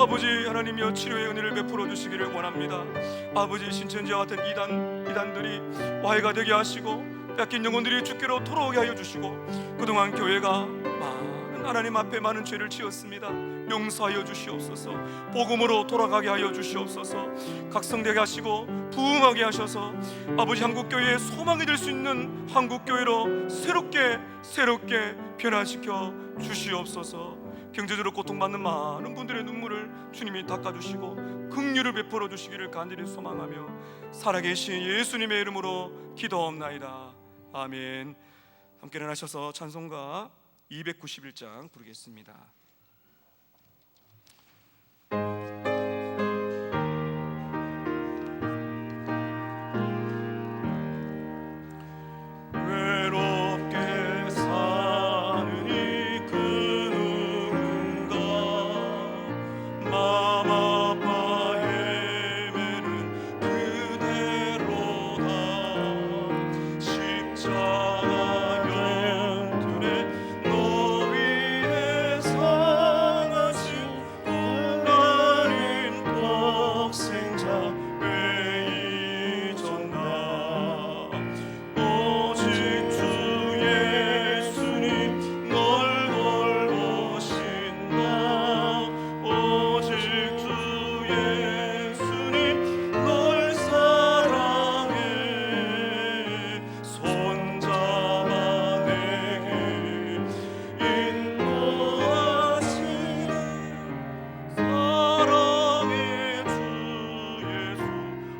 아버지 하나님이여 치료의 은혜를 베풀어 주시기를 원합니다. 아버지, 신천지와 같은 이단들이 와해가 되게 하시고 뺏긴 영혼들이 죽기로 돌아오게 하여 주시고, 그동안 교회가 하나님 앞에 많은 죄를 지었습니다. 용서하여 주시옵소서. 복음으로 돌아가게 하여 주시옵소서. 각성되게 하시고 부흥하게 하셔서 아버지, 한국교회의 소망이 될 수 있는 한국교회로 새롭게 변화시켜 주시옵소서. 경제적으로 고통받는 많은 분들의 눈물을 주님이 닦아주시고 긍휼을 베풀어 주시기를 간절히 소망하며 살아계신 예수님의 이름으로 기도하옵나이다. 아멘. 함께 일어나셔서 찬송가 291장 부르겠습니다. 외롭게 사느니 그 누군가 마음 아파 헤매는 그대로다. 십자가 연tur에 너 위에 상하신 하나님 독생자 왜 잊었나. 오직 주 예수님 널 돌보신다. 오직 주 예수님 널 사랑해. 손잡아 내게 인도하시는 사랑의 주 예수.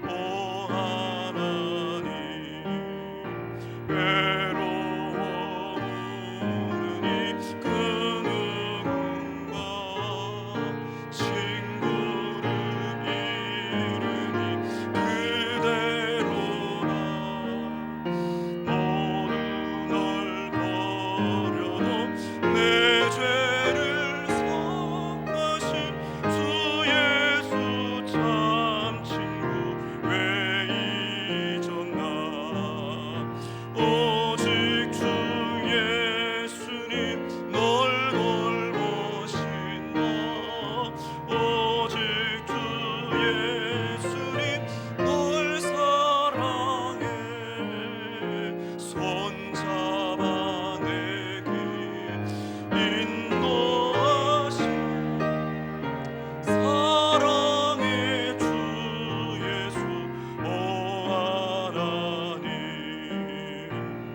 오 하나님, 외로워하느니 그 누군가 친구를 잃으니 그대로라. 모두 널 버려도 내 죄를 속하신 주 예수 참 친구 왜 잊었나. 오직 주 예수님 널 돌보신다. 오직 주 예수님 널 사랑해. 손잡아 내게 인도하신 사랑의 주 예수. 오 하나님,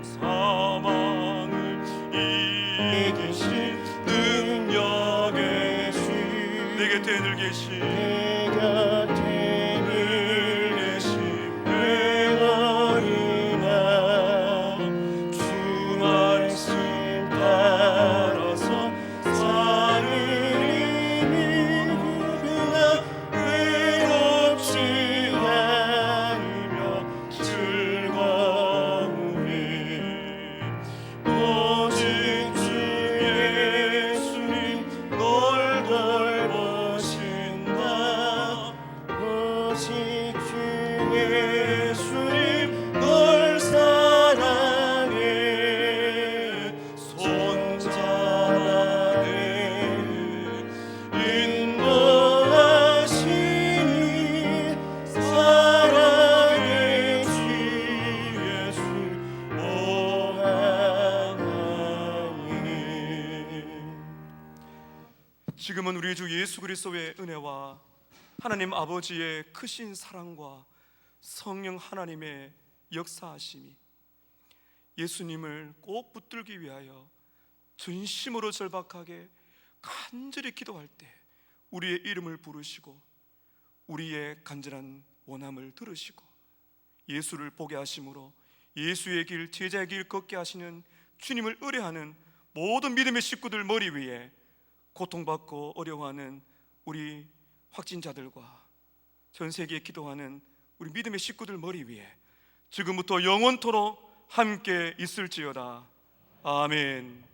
사망을 이기신 능력의 신, 내 곁에 늘 계신 외마리나 주 말씀 따라서 사는 이미 누구나 외로워 지금은 우리 주 예수 그리스도의 은혜와 하나님 아버지의 크신 사랑과 성령 하나님의 역사하심이 예수님을 꼭 붙들기 위하여 전심으로 절박하게 간절히 기도할 때 우리의 이름을 부르시고 우리의 간절한 원함을 들으시고 예수를 보게 하심으로 예수의 길, 제자의 길 걷게 하시는 주님을 의뢰하는 모든 믿음의 식구들 머리 위에 고통받고 어려워하는 우리 확진자들과 전 세계에 기도하는 우리 믿음의 식구들 머리 위에 지금부터 영원토록 함께 있을지어다. 아멘.